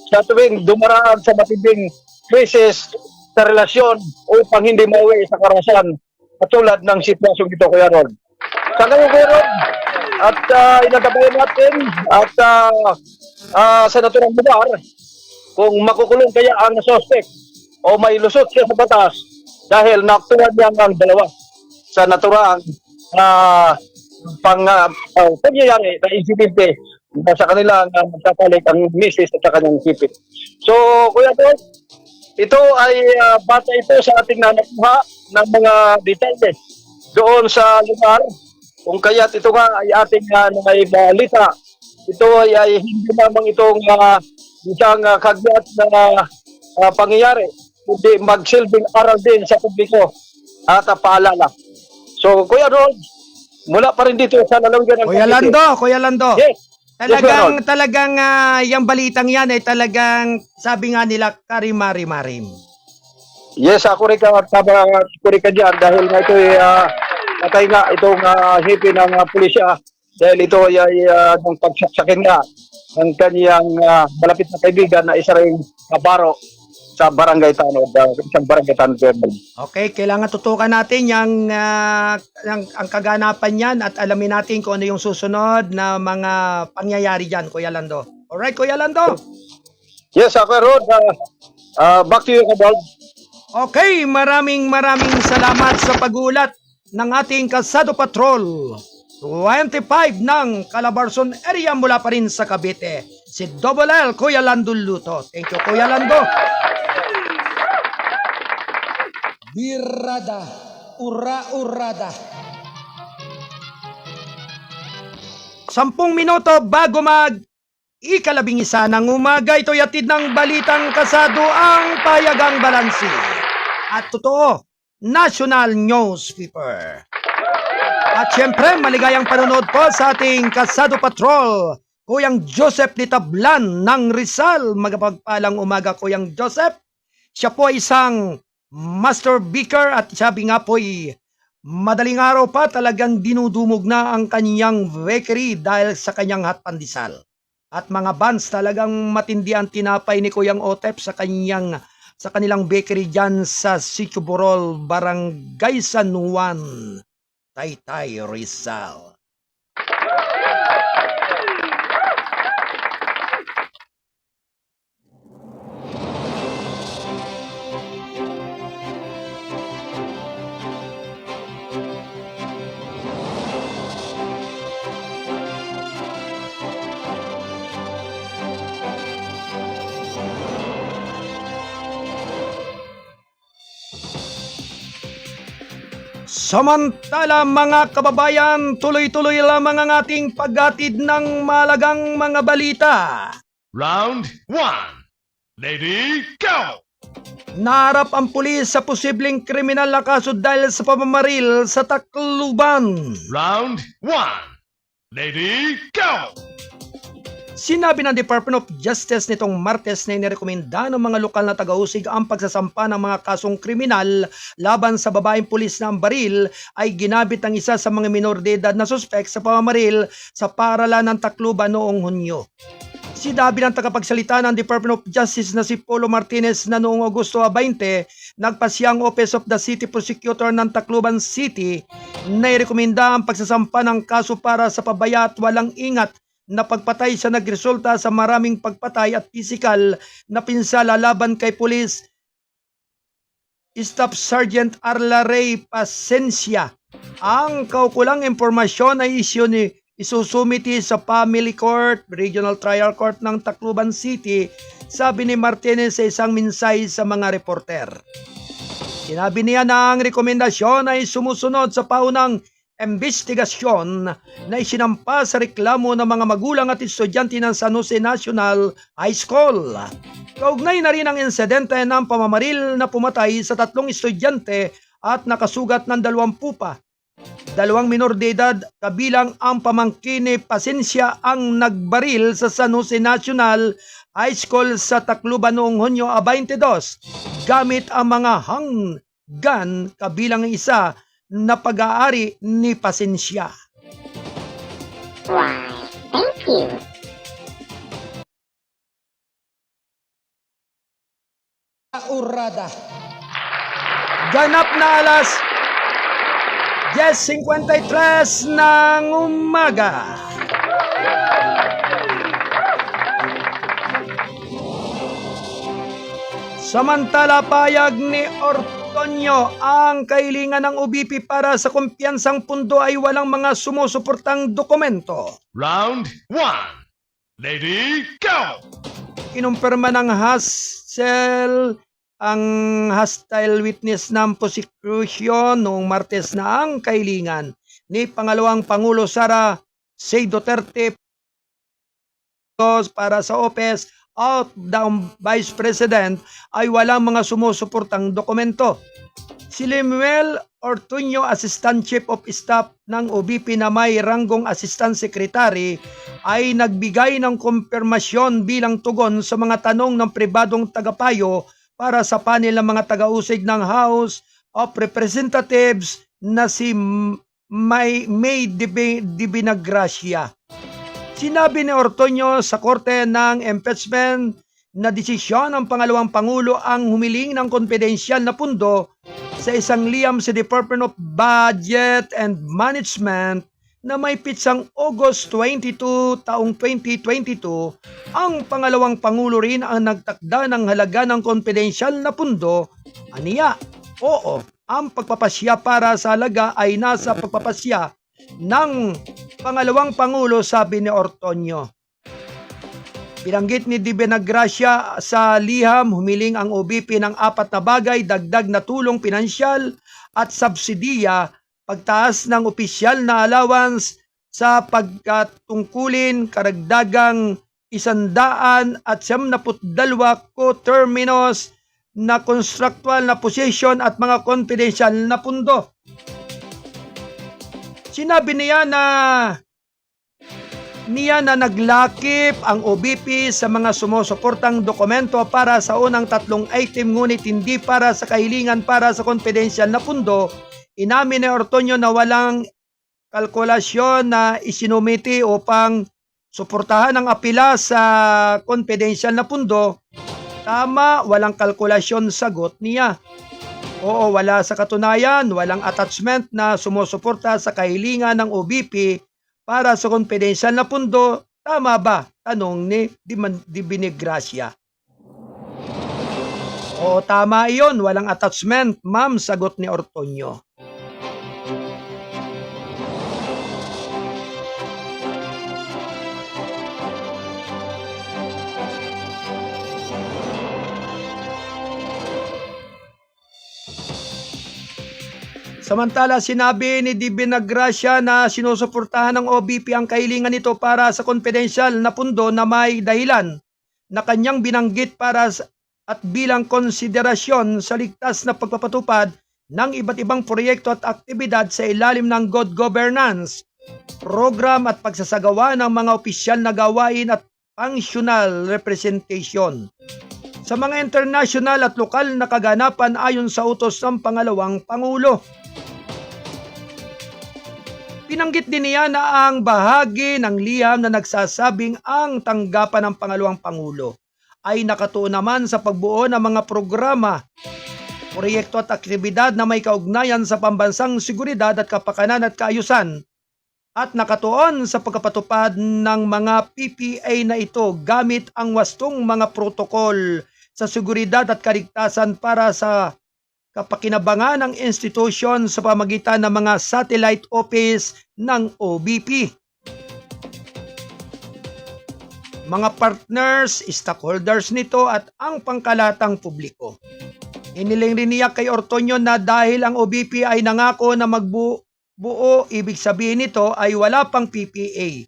sa tuwing dumaraan sa matinding krisis sa relasyon upang hindi mauwi sa karahasan katulad ng sitwasyong ito, Kuya Arnold. Sa ngayon, Kuya Arnold, at inatabayan natin at sa naturang lugar kung makukulong kaya ang suspect o may lusot siya sa batas dahil naaktuhan niya ang dalawa sa naturang pangyayari na insidente sa kanilang magtatalik ang misis at sa kanyang hipit. So, Kuya Arnold, ito ay bata ito sa ating nakuha ng mga detalye doon sa lugar. Kung kaya't ito nga ay ating balita, ito ay hindi lamang itong isang kagyat na pangyayari, kundi magsilbing aral din sa publiko at paalala. So, Kuya Arnold, mula pa rin dito sa lalawigan ng Kuya Lando. Yes. Talagang yung balitang yan ay talagang sabi nga nila karimari-marim. Yes, ako rin ka dyan dahil nga ito ay patay nga itong hipi ng pulisya dahil ito ay ng pagsaksakin nga ng kanyang malapit na kaibigan na isa ring kabaro sa barangay Tanod, isang barangay Tanod. Okay, kailangan tutukan natin ang kaganapan yan at alamin natin kung ano yung susunod na mga pangyayari dyan, Kuya Lando. Alright, Kuya Lando? Yes, ako Rod. Back to you, Kabal. Okay, maraming salamat sa pagulat ng ating Kalsado Patrol 25 ng Calabarzon area mula pa rin sa Cavite. Si Double L, Kuya Lando Luto. Thank you, Kuya Lando. Birada, urada. 10 minuto bago ikalabing-isa ng umaga, ito'y atid ng balitang kasado ang payagang balansi. At totoo, National Newspaper. At syempre, maligayang panonood po sa ating Kalsado Patrol, Kuyang Joseph Litablan ng Rizal. Magpagpalang umaga, Kuyang Joseph. Siya po ay isang master baker at sabi nga po madaling araw pa talagang dinudumog na ang kanyang bakery dahil sa kanyang hot pandesal. At mga buns talagang matindi ang tinapay ni Kuyang Otep sa kanilang bakery dyan sa Sitio Borol, Barangay San Juan, Taytay, Rizal. Samantala mga kababayan, tuloy-tuloy lamang ang ating paghatid ng malagang mga balita. Round 1. Lady, go! Naharap ang pulis sa posibleng kriminal na kaso dahil sa pamamaril sa Tacloban. Round 1. Lady, go! Sinabi ng Department of Justice nitong Martes na inirekomenda ng mga lokal na tagausig ang pagsasampa ng mga kasong kriminal laban sa babaeng pulis na ang baril ay ginamit ng isa sa mga minor de edad na suspek sa pamamaril sa paralan ng Tacloban noong Hunyo. Sinabi ng tagapagsalita ng Department of Justice na si Polo Martinez na noong Agosto 20, nagpasiyang Office of the City Prosecutor ng Tacloban City na irekomenda ang pagsasampa ng kaso para sa pabaya at walang ingat na pagpatay sa nagresulta sa maraming pagpatay at pisikal na pinsala laban kay Police Staff Sergeant Arla Ray Pasencia. Ang kaukulang impormasyon ay isusumiti sa Family Court, Regional Trial Court ng Tacloban City, sabi ni Martinez sa isang mensahe sa mga reporter. Sinabi niya na ang rekomendasyon ay sumusunod sa paunang investigasyon na isinampa sa reklamo ng mga magulang at estudyante ng San Jose National High School. Kaugnay na rin ang insidente ng pamamaril na pumatay sa 3 estudyante at nakasugat ng 20 pa. 2 minor de edad kabilang ang pamangkin ni Pasencia ang nagbaril sa San Jose National High School sa Tacloban noong Hunyo 22 gamit ang mga handgun kabilang ang isa na pag-aari ni Pasencia. Why, thank you. Urada. Ganap na alas 10:53 ng umaga. Samantala, payag ni Ortonio ang kahilingan ng OBP para sa kumpiyansang pundo ay walang mga sumusuportang dokumento. Round 1. Lady, go! Kinumpirma ng Hassel ang hostile witness ng prosecution noong Martes na ang kahilingan ni pangalawang Pangulo Sara C. Duterte para sa office of the Vice President ay walang mga sumusuportang dokumento. Si Lemuel Ortuño, Assistant Chief of Staff ng OBP na may ranggong Assistant Secretary, ay nagbigay ng kumpirmasyon bilang tugon sa mga tanong ng pribadong tagapayo para sa panel ng mga tagausig ng House of Representatives na si May Dibinagracia. Sinabi ni Ortuño sa Korte ng Impeachment na desisyon ng pangalawang Pangulo ang humiling ng konfidensyal na pundo sa isang liham sa Department of Budget and Management na may pitsang August 22, taong 2022. Ang pangalawang Pangulo rin ang nagtakda ng halaga ng konfidensyal na pundo. Aniya, oo, ang pagpapasya para sa halaga ay nasa pagpapasya ng pangalawang Pangulo, sabi ni Ortuño. Binanggit ni Dibinagracia sa liham, humiling ang OBP ng 4 na bagay: dagdag na tulong pinansyal at subsidiya, pagtaas ng opisyal na allowance sa pagkatungkulin, karagdagang 172 co-terminus na constructual na position at mga confidential na pundo. Sinabi niya na naglakip ang OBP sa mga sumusuportang dokumento para sa unang 3 item ngunit hindi para sa kahilingan para sa confidential na pundo. Inamin ni Ortuño na walang kalkulasyon na isinumiti upang suportahan ang apila sa confidential na pundo. Tama, walang kalkulasyon, sagot niya. Oo, wala sa katunayan, walang attachment na sumusuporta sa kahilingan ng OBP para sa confidential na pundo. Tama ba? Tanong ni Dibinagracia. Oo, tama iyon. Walang attachment, ma'am, sagot ni Ortuño. Samantala, sinabi ni Dibinagracia na sinusuportahan ng OBP ang kahilingan nito para sa confidential na pundo na may dahilan na kanyang binanggit para at bilang konsiderasyon sa ligtas na pagpapatupad ng iba't ibang proyekto at aktibidad sa ilalim ng good governance. program at pagsasagawa ng mga opisyal na gawain at functional representation sa mga international at lokal na kaganapan ayon sa utos ng pangalawang Pangulo. Binanggit din niya na ang bahagi ng liham na nagsasabing ang tanggapan ng pangalawang Pangulo ay nakatuon naman sa pagbuo ng mga programa, proyekto at aktibidad na may kaugnayan sa pambansang seguridad at kapakanan at kaayusan at nakatuon sa pagkapatupad ng mga PPA na ito gamit ang wastong mga protokol sa seguridad at kaligtasan para sa kapakinabangan ng institusyon sa pamagitan ng mga satellite office ng OBP. Mga partners, stakeholders nito at ang pangkalatang publiko. Iniling rin niya kay Ortonio na dahil ang OBP ay nangako na magbuo, ibig sabihin nito ay wala pang PPA.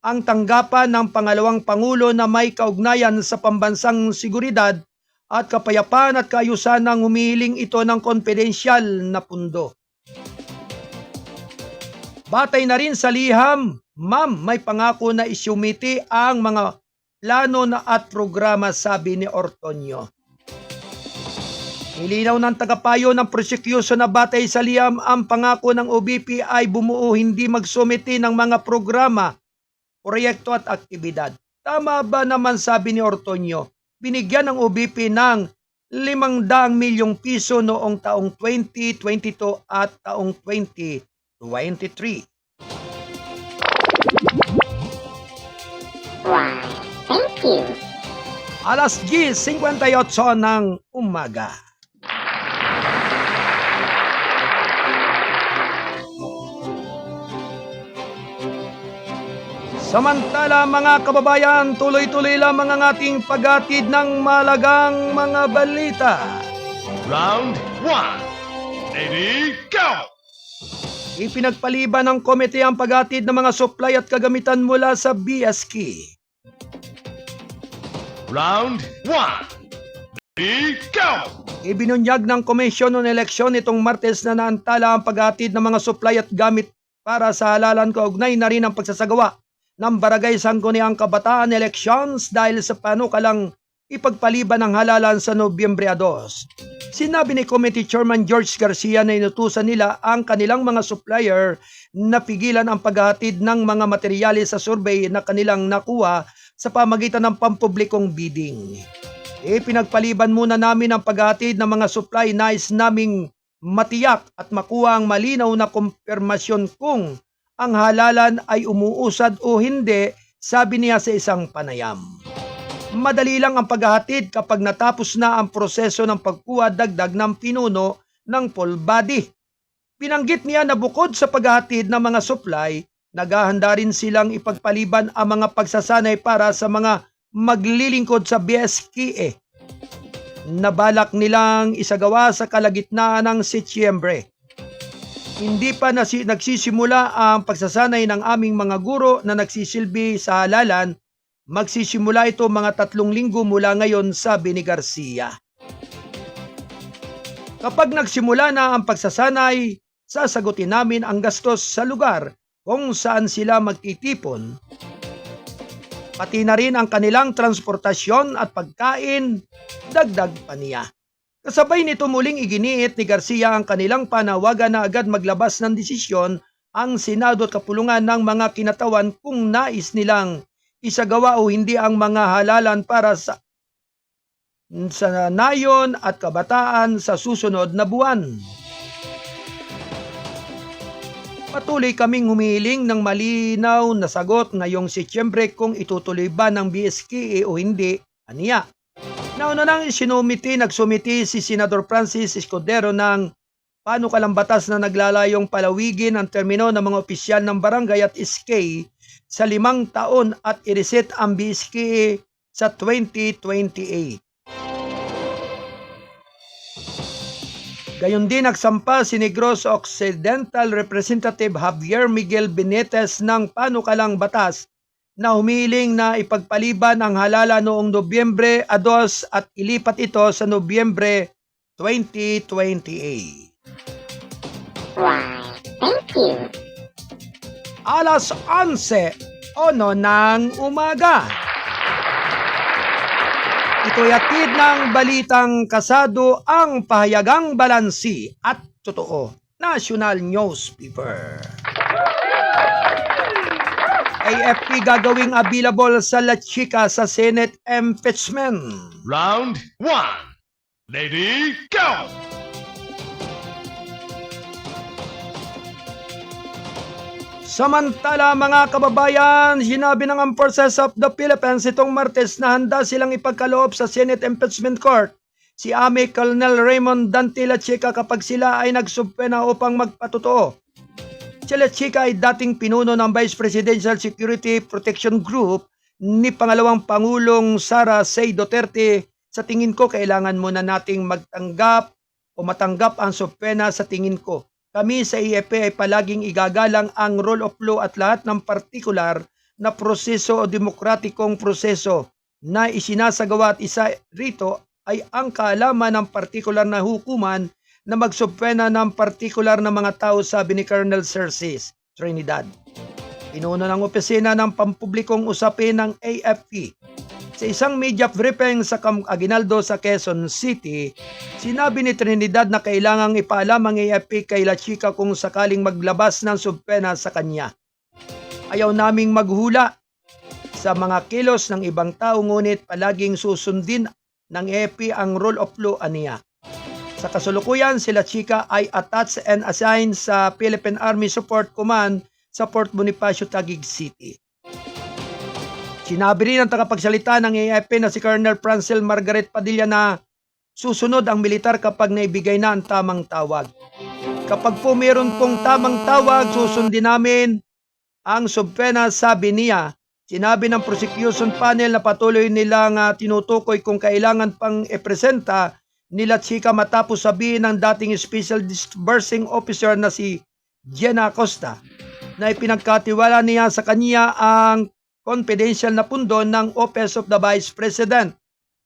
Ang tanggapan ng pangalawang Pangulo na may kaugnayan sa pambansang seguridad at kapayapaan at kaayusan ng humihiling ito ng konfidensyal na pundo. Batay na rin sa liham, ma'am, may pangako na isumiti ang mga plano na at programa, sabi ni Ortonio. Nilinaw ng tagapayo ng prosecution na batay sa liham ang pangako ng OBP ay bumuo hindi magsumiti ng mga programa, proyekto at aktibidad. Tama ba naman, sabi ni Ortonio? Binigyan ng OBP ng 500 milyong piso noong taong 2022 at taong 2023. Why, thank you. Alas 10:58 ng umaga. Samantala mga kababayan, tuloy-tuloy lamang ang ating paghatid ng malagang mga balita. Round 1. Ready, go! Ipinagpaliban ng komite ang paghatid ng mga supply at kagamitan mula sa BSK. Round 1. Ready, go! Ibinunyag ng Komisyon ng Eleksyon itong Martes na naantala ang paghatid ng mga supply at gamit para sa halalan, kaugnay na rin ang pagsasagawa ng Barangay Sangguniang Kabataan Elections dahil sa panukalang ipagpaliban ng halalan sa Nobyembre 2. Sinabi ni Committee Chairman George Garcia na inutusan nila ang kanilang mga supplier na pigilan ang paghahatid ng mga materyales sa survey na kanilang nakuha sa pamagitan ng pampublikong bidding. Pinagpaliban muna namin ang paghahatid ng mga supply nais naming matiyak at makuha ang malinaw na kumpirmasyon kung ang halalan ay umuusad o hindi, sabi niya sa isang panayam. Madali lang ang paghahatid kapag natapos na ang proseso ng pagkuha dagdag ng pinuno ng full body. Binanggit niya na bukod sa paghahatid ng mga supply, naghahanda rin silang ipagpaliban ang mga pagsasanay para sa mga maglilingkod sa BSKE na balak nilang isagawa sa kalagitnaan ng Setyembre. Hindi pa nagsisimula ang pagsasanay ng aming mga guro na nagsisilbi sa halalan. Magsisimula ito mga 3 linggo mula ngayon, sabi ni Garcia. Kapag nagsimula na ang pagsasanay, sasagutin namin ang gastos sa lugar kung saan sila magtitipon, pati na rin ang kanilang transportasyon at pagkain, dagdag pa niya. Kasabay nito muling iginiit ni Garcia ang kanilang panawagan na agad maglabas ng desisyon ang Senado at kapulungan ng mga kinatawan kung nais nilang isagawa o hindi ang mga halalan para sa nayon at kabataan sa susunod na buwan. Patuloy kaming humihiling ng malinaw na sagot ngayong Setyembre kung itutuloy ba ng BSKE o hindi, aniya. Nauna nang nagsumiti si Senador Francis Escudero ng panukalang batas na naglalayong palawigin ang termino ng mga opisyal ng barangay at SK sa 5 taon at i-reset ang BSK sa 2028. Gayon din nagsampa si Negros Occidental Representative Javier Miguel Benitez ng panukalang batas na humiling na ipagpaliban ang halala noong Nobyembre 2 at ilipat ito sa Nobyembre 2028. Why, thank you. alas 11:01 ng umaga. Ito'y atid ng balitang kasado ang pahayagang balansi at totoo. National Newspaper. AFP gagawing available sa La Chica sa Senate impeachment. Round 1. Lady, go! Samantala mga kababayan, sinabi ng Armed Forces of the Philippines itong Martes na handa silang ipagkaloob sa Senate Impeachment Court si Army Colonel Raymond Dante La Chica kapag sila ay nagsubpena upang magpatotoo. Si La Chica ay dating pinuno ng Vice Presidential Security Protection Group ni Pangalawang Pangulong Sara C. Duterte. Sa tingin ko, kailangan muna nating matanggap ang subpena sa tingin ko. Kami sa AFP ay palaging igagalang ang rule of law at lahat ng partikular na proseso o demokratikong proseso na isinasagawa at isa rito ay ang kaalaman ng partikular na hukuman na magsubpena ng partikular na mga tao, sabi ni Colonel Cerces Trinidad. Pinuno ng opisina ng pampublikong usapin ng AFP. Sa isang media briefing sa Camp Aguinaldo sa Quezon City, sinabi ni Trinidad na kailangang ipaalam ang AFP kay La Chica kung sakaling maglabas ng subpena sa kanya. Ayaw naming maghula sa mga kilos ng ibang tao ngunit palaging susundin ng AFP ang rule of law aniya. Sa kasulukuyan, si La Chica ay attached and assigned sa Philippine Army Support Command sa Port Bonifacio, Taguig City. Sinabi rin ng tagapagsalita ng AFP na si Colonel Francel Margaret Padilla na susunod ang militar kapag naibigay na ang tamang tawag. Kapag po mayroon pong tamang tawag, susundin namin ang subpena, sabi niya. Sinabi ng prosecution panel na patuloy nilang tinutukoy kung kailangan pang ipresenta ni La Chica matapos sabihin ng dating Special Disbursing Officer na si Jenna Acosta na ipinagkatiwala niya sa kanya ang confidential na pundo ng Office of the Vice President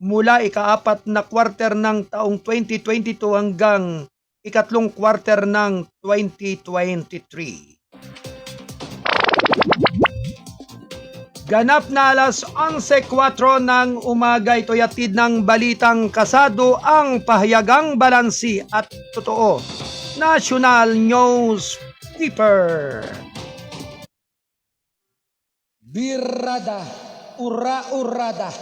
mula ika-4 na quarter ng taong 2022 hanggang ikatlong quarter ng 2023. Ganap na alas 11:04 ng umaga, ito'y atid ng balitang kasado ang pahayagang balansi at totoo. National Newspaper. Birada, ura-urada.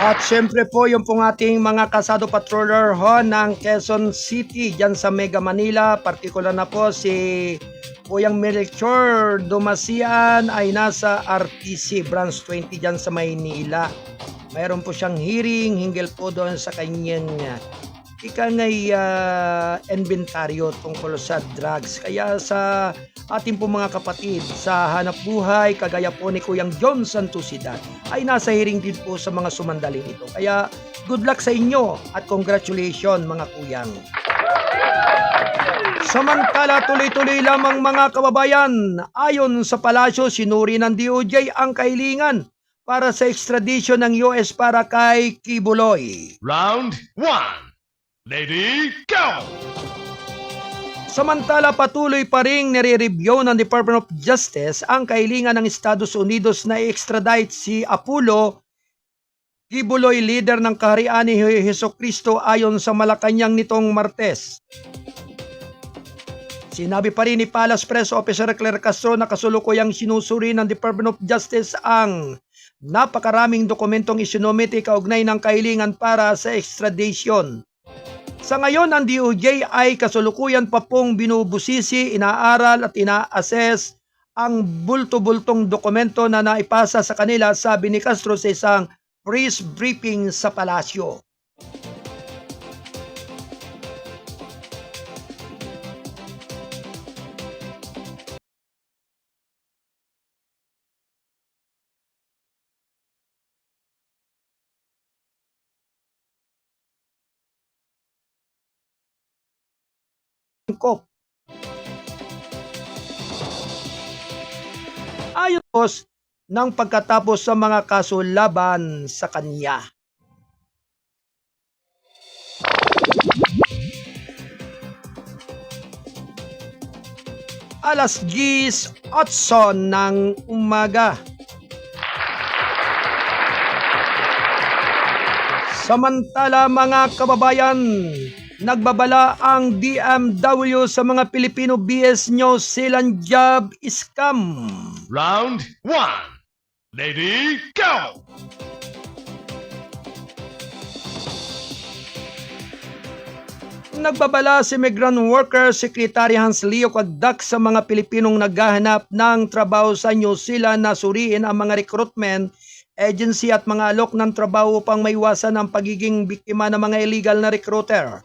At syempre po yung pong ating mga kasado patroller ho ng Quezon City dyan sa Mega Manila, partikular na po si Kuyang Melchor Dumasian ay nasa RTC Branch 20 dyan sa Maynila. Mayroon po siyang hearing hinggil po doon sa kanyang inventaryo tungkol sa drugs. Kaya sa ating po mga kapatid sa hanap buhay, kagaya po ni Kuyang John Santusidad, ay nasa hearing din po sa mga sumandaling ito. Kaya good luck sa inyo at congratulations mga kuyang. Samantala, tuloy-tuloy lamang mga kababayan. Ayon sa palasyo, sinuri ng DOJ ang kahilingan para sa extradition ng US para kay Kibuloy. Round 1. Lady, go! Samantala, patuloy pa ring nire-review ng Department of Justice ang kahilingan ng Estados Unidos na i-extradite si Apollo Kibuloy, leader ng kaharian ni Hesukristo, ayon sa Malacanang nitong Martes. Sinabi pa rin ni Palace Press Officer Claire Castro na kasulukuyang sinusuri ng Department of Justice ang napakaraming dokumentong isinumite kaugnay ng kahilingan para sa extradition. Sa ngayon, ang DOJ ay kasulukuyan pa pong binubusisi, inaaral at ina-assess ang bulto-bultong dokumento na naipasa sa kanila, sabi ni Castro sa isang press briefing sa palasyo. angkop. Ayon po ng pagkatapos sa mga kaso laban sa kanya. Alas 10:08 ng umaga. Samantala mga kababayan, nagbabala ang DMW sa mga Pilipino BS New Zealand job scam. Round 1. Lady, go! Nagbabala si Migrant Worker Secretary Hans Leo Kagdak sa mga Pilipinong naghahanap ng trabaho sa New Zealand na suriin ang mga recruitment agency at mga alok ng trabaho upang maiwasan ang pagiging biktima ng mga illegal na recruiter.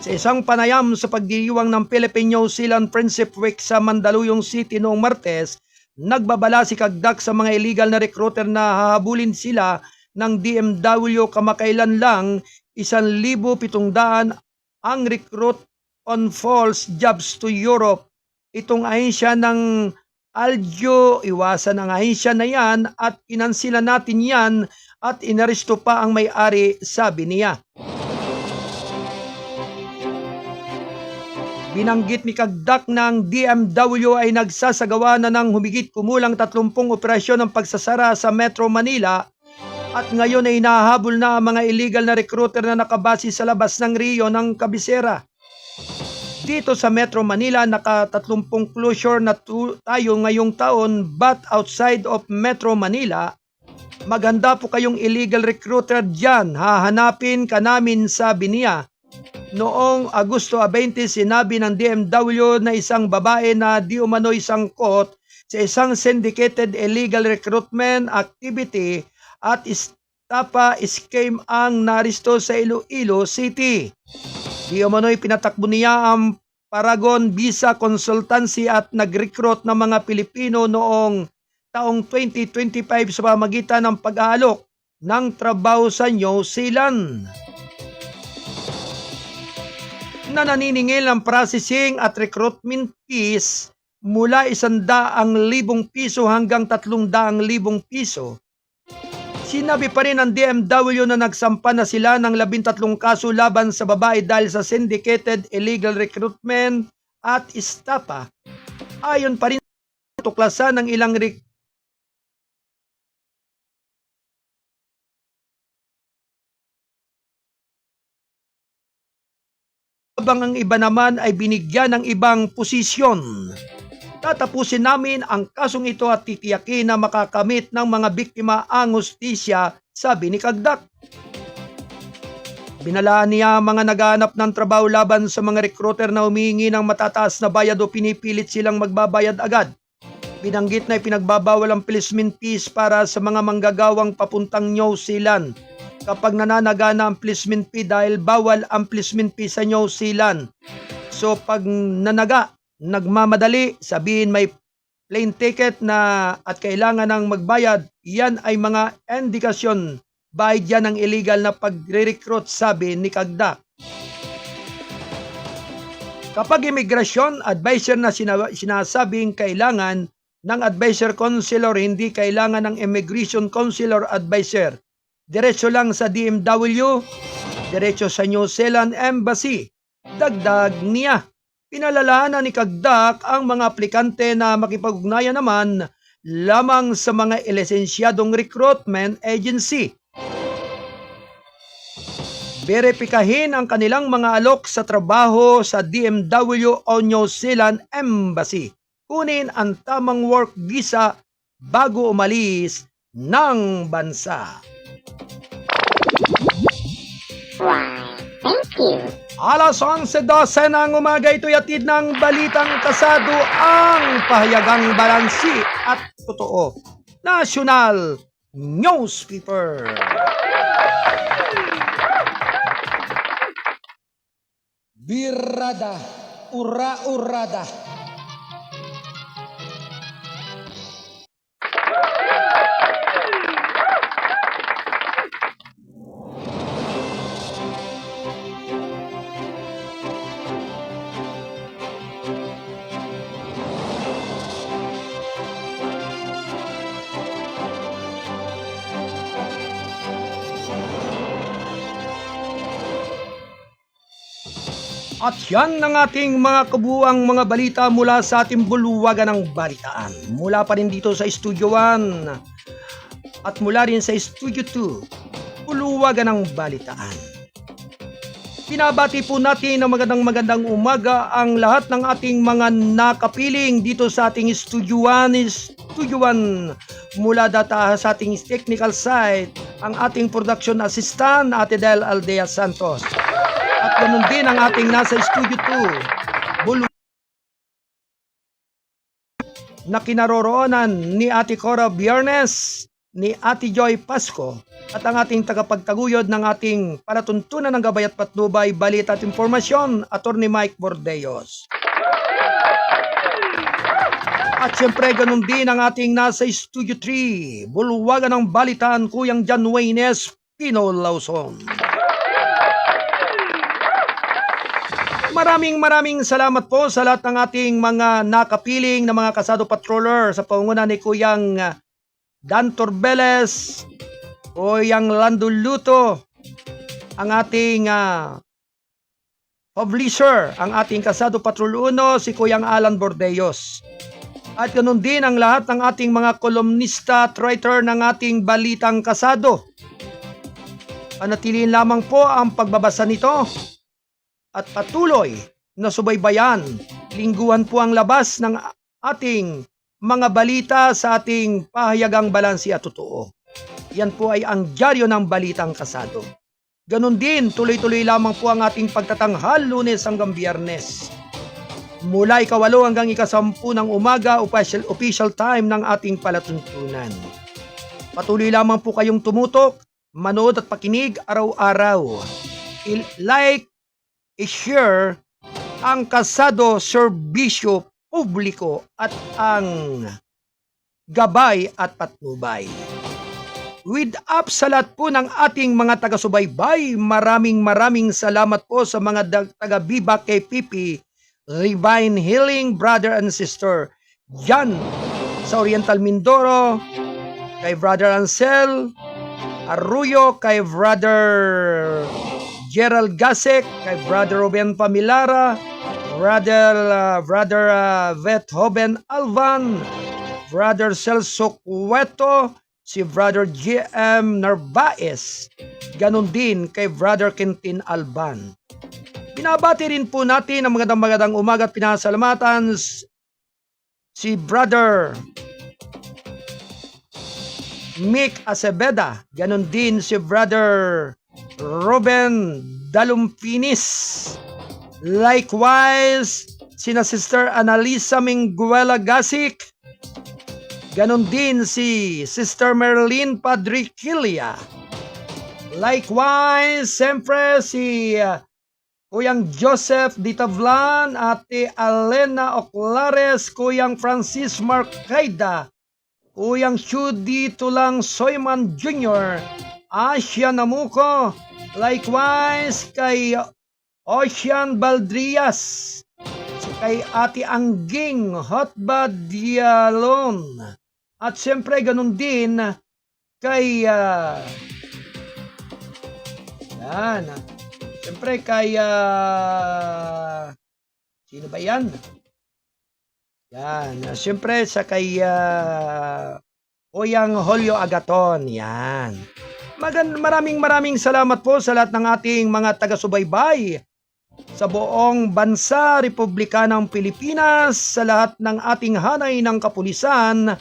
Sa isang panayam sa pagdiriwang ng Philippine-New Zealand Friendship Week sa Mandaluyong City noong Martes, nagbabala si Kagdak sa mga illegal na recruiter na hahabulin sila ng DMW kamakailan lang 1,700 ang recruit on false jobs to Europe. Itong ahensya ng Algio, iwasan ang ahensya na yan at inansila natin yan at inaresto pa ang may-ari, sabi niya. Binanggit ni Kagdak ng DMW ay nagsasagawa na ng humigit kumulang 30 operasyon ng pagsasara sa Metro Manila at ngayon ay nahahabol na ang mga illegal na recruiter na nakabase sa labas ng Rio ng kabisera. Dito sa Metro Manila, naka-30 closure na tayo ngayong taon, but outside of Metro Manila, maganda po kayong illegal recruiter dyan, hahanapin ka namin, sabi niya. Noong Agosto 20, sinabi ng DMW na isang babae na di umano'y sangkot sa isang syndicated illegal recruitment activity at estafa scam ang naristo sa Iloilo City. Di umano'y pinatakbo niya ang Paragon Visa Consultancy at nag-recruit ng mga Pilipino noong taong 2025 sa pamamagitan ng pag-aalok ng trabaho sa New Zealand. Na naniningil ng processing at recruitment fees mula 100,000 piso hanggang 300,000 piso. Sinabi pa rin ng DMW na nagsampa na sila ng 13 kaso laban sa babae dahil sa syndicated illegal recruitment at estafa. Ayon pa rin sa tuklasan ng ilang habang ang iba naman ay binigyan ng ibang posisyon. Tatapusin namin ang kasong ito at titiyakin na makakamit ng mga biktima ang hustisya, sabi ni Kagdak. Binalaan niya mga naghahanap ng trabaho laban sa mga recruiter na humihingi ng matataas na bayad o pinipilit silang magbabayad agad. Binanggit na ipinagbabawal ang placement fees para sa mga manggagawang papuntang New Zealand. Kapag nananagana ang placement fee dahil bawal ang placement fee sa New Zealand. So pag nagmamadali, sabihin may plane ticket na at kailangan ng magbayad, yan ay mga indikasyon bayad yan ng illegal na pagre-recruit, sabi ni Kagdak. Kapag immigration advisor na sinasabing kailangan ng advisor counselor, hindi kailangan ng immigration counselor advisor. Diretso lang sa DMW, diretso sa New Zealand Embassy. Dagdag niya, pinalalahanan ni Kagdak ang mga aplikante na makipag-ugnayan naman lamang sa mga lisensyadong recruitment agency. Beripikahin ang kanilang mga alok sa trabaho sa DMW o New Zealand Embassy. Kunin ang tamang work visa bago umalis ng bansa. Why, thank you. Alas 11:12 ng umaga, ito'y atid ng balitang kasado ang pahayagang balansi at totoo. National Newspaper. Birada, ura-urada. At yan ang ating mga kabuang mga balita mula sa ating bulwagan ng balitaan. Mula pa rin dito sa Studio 1 at mula rin sa Studio 2, bulwagan ng balitaan. Pinabati po natin ng magandang umaga ang lahat ng ating mga nakapiling dito sa ating Studio 1 mula data sa ating technical side, ang ating production assistant, Ate Del Aldea Santos. At ganun din ang ating nasa Studio 2, na kinaroroonan ni Ate Cora Biernes, ni Ate Joy Pasco, at ang ating tagapagtaguyod ng ating palatuntunan ng gabay at patnubay, balita at informasyon, Attorney Mike Bordeos. At siyempre ganun din ang ating nasa Studio 3, bulwagan ng balitaan, Kuyang John Waynes Pino Lawson. Maraming salamat po sa lahat ng ating mga nakapiling na mga kasado patroller sa pangunguna ni Kuyang Dan Torbeles, Kuyang Lando Luto, ang ating publisher, ang ating kasado patrol 1, si Kuyang Alan Bordeos. At ganun din ang lahat ng ating mga kolumnista at writer ng ating balitang kasado. Panatiliin lamang po ang pagbabasa nito at patuloy na subaybayan. Lingguhan po ang labas ng ating mga balita sa ating pahayagang balansi at totoo. Yan po ay ang dyaryo ng balitang kasado. Ganon din, tuloy-tuloy lamang po ang ating pagtatanghal Lunes hanggang Biyernes. Mula 8 hanggang 10 ng umaga, official time ng ating palatuntunan. Patuloy lamang po kayong tumutok, manood at pakinig araw-araw. Like, i-share ang kasado serbisyo publiko at ang gabay at patnubay. With up sa lahat po ng ating mga taga-subaybay, maraming salamat po sa mga taga-Biba KPP, Divine Healing Brother and Sister Jan sa Oriental Mindoro, kay Brother Ansel Arroyo, kay Brother Gerald Gasek, kay Brother Ruben Pamilara, Brother Vethoven Alvan, Brother Celso Cueto, si Brother GM Narvaez, ganun din kay Brother Quintin Alban. Binabati rin po natin ang magandang umaga at pinasalamatan si Brother Mick Acebeda, ganun din si Brother Ruben Dalumpinis. Likewise, sina Sister Analisa Minguela Gasik. Ganon din si Sister Merlin Padriquilla. Likewise, siyempre si Kuyang Joseph Ditavlan, Ate Alena Oclares, Kuyang Francis Marcaida, Kuyang Shudi Tulang Soyman Jr., Asya Namuko, likewise kay Ocean Baldrias, kay Ate Angging Hotbad Dialon, at siyempre ganun din kay siyempre kay sino ba yan? Yan, siyempre sa kay Oyang Holyo Agaton, yan. Maraming salamat po sa lahat ng ating mga taga-subaybay sa buong bansa, Republika ng Pilipinas, sa lahat ng ating hanay ng kapulisan,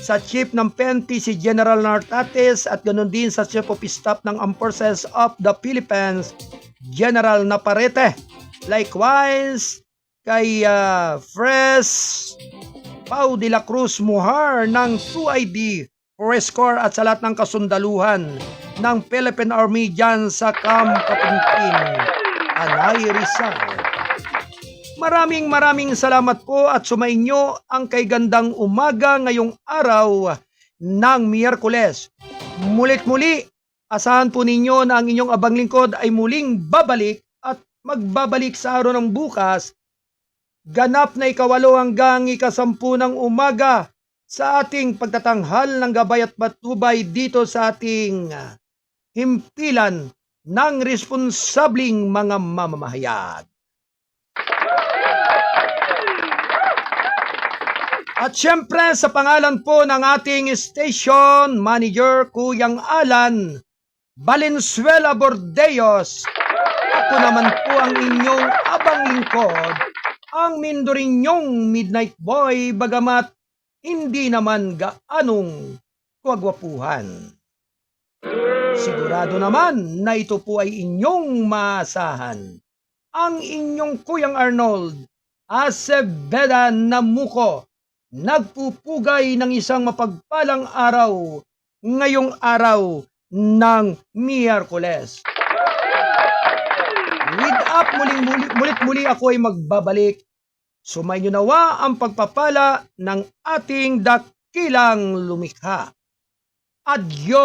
sa Chief ng PNP si General Nartates, at ganoon din sa Chief of Staff ng Armed Forces of the Philippines, General Naparete. Likewise, kay Fres Pau de la Cruz Muhar ng 2ID Forest Corps at sa lahat ng kasundaluhan ng Philippine Army dyan sa Camp Kapuntin, Anay Rizal. Maraming salamat po at sumainyo ang kay gandang umaga ngayong araw ng Miyerkules. Muli, asahan po ninyo na ang inyong abang lingkod ay muling babalik at magbabalik sa araw ng bukas, ganap na 8 hanggang 10 ng umaga sa ating pagtatanghal ng gabay at patnubay dito sa ating himpilan ng responsabling mga mamamahayag. At syempre sa pangalan po ng ating station manager, Kuyang Alan Valenzuela Bordeos, ako naman po ang inyong abang lingkod, ang mindurinyong Midnight Boy, bagamat hindi naman gaanong kagwapuhan. Sigurado naman na ito po ay inyong maasahan. Ang inyong Kuyang Arnold Aceveda Namuko, nagpupugay ng isang mapagpalang araw ngayong araw ng Miyerkules. With up, mulit-muli ako ay magbabalik. Sumayin niyo nawa ang pagpapala ng ating dakilang lumikha. Adios!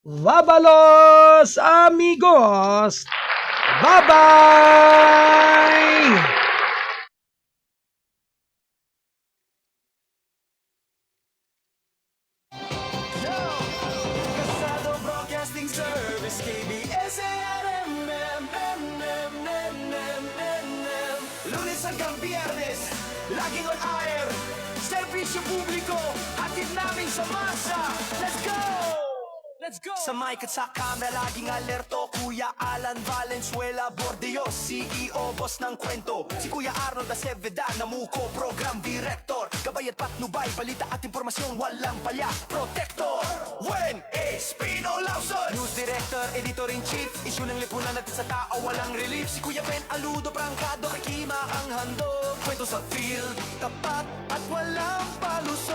Vabalos, amigos! Bye-bye! Kasado Broadcasting Service, KBS, Lunes hanggang Biyernes, laging on air. Serbisyo publiko, hatid namin sa masa. Let's go! Let's go! Sa mic at sa camera, laging alerto. Kuya Alan Valenzuela Bordeos, CEO, boss ng kwento. Si Kuya Arnold Aceveda Namuko, program director. Gabay at patnubay, balita at impormasyon, walang palya. Protector, when it's Pino Lawson. News director, editor-in-chief. Issue ng lipunan natin sa tao, walang relief. Si Kuya Ben Aludo, prangkado, kay Kima ang handog. Kwento sa field, tapat at walang palusot.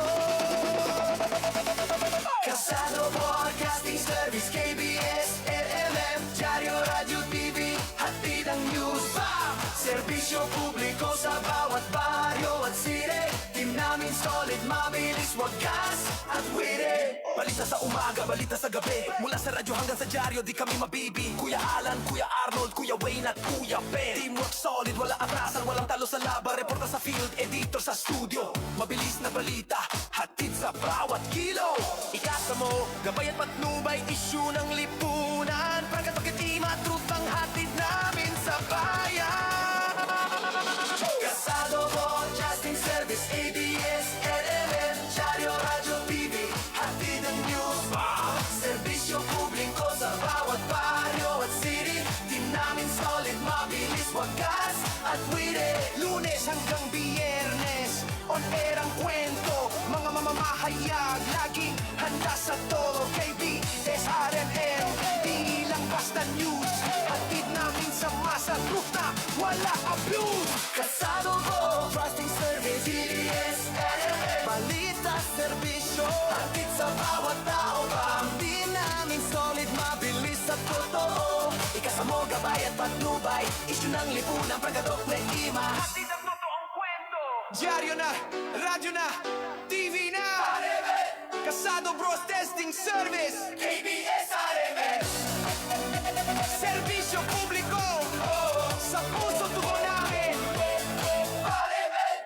Kasado Broadcasting Service, KBS, RMM, Diario, Radio, TV, hatid ang news. Bam! Serbisyo publiko sa bawat baryo at sire. Team namin solid, mabilis, wagas at wire. Balita sa umaga, balita sa gabi. Mula sa radyo hanggang sa diaryo, di kami mabibi. Kuya Alan, Kuya Arnold, Kuya Wayne at Kuya Ben. Teamwork solid, wala atrasan, walang talo sa laban. Reporta sa field, editor sa studio. Mabilis na balita, hatid sa bawat kilo. Ikasa mo, gabay at patnubay, issue ng lipunan. Pagkat pagkatima, truth ang hatid namin sa bayan. Kasado Broadcasting Service, ABS, RMN, Diario, Radio, TV, hatid ang news. Serbisyo publiko sa bawat baryo at city. Team namin solid, mabilis, wagas at wire. Lunes hanggang Biyernes, on air ang kwento. Mga mamamahayag, laging handa sa tolo. KBS, RMN, di lang basta news. Hatid namin sa masa, truth na wala abuse. Kasado ko, Broadcasting Service, CBS, RMN, balita, serbisyo, hatid sa bawat tao. Pambi namin solid, mabilis at totoo. Ikasa mo, gabay at patnubay, issue ng lipunan, pragadok na ima. Hatid ang totoong kwento. Diaryo na, radyo na, TV na. Kasado Broadcasting Service, KBS, RMN. Serbisyo publiko, sa puso tubo namin. RMN.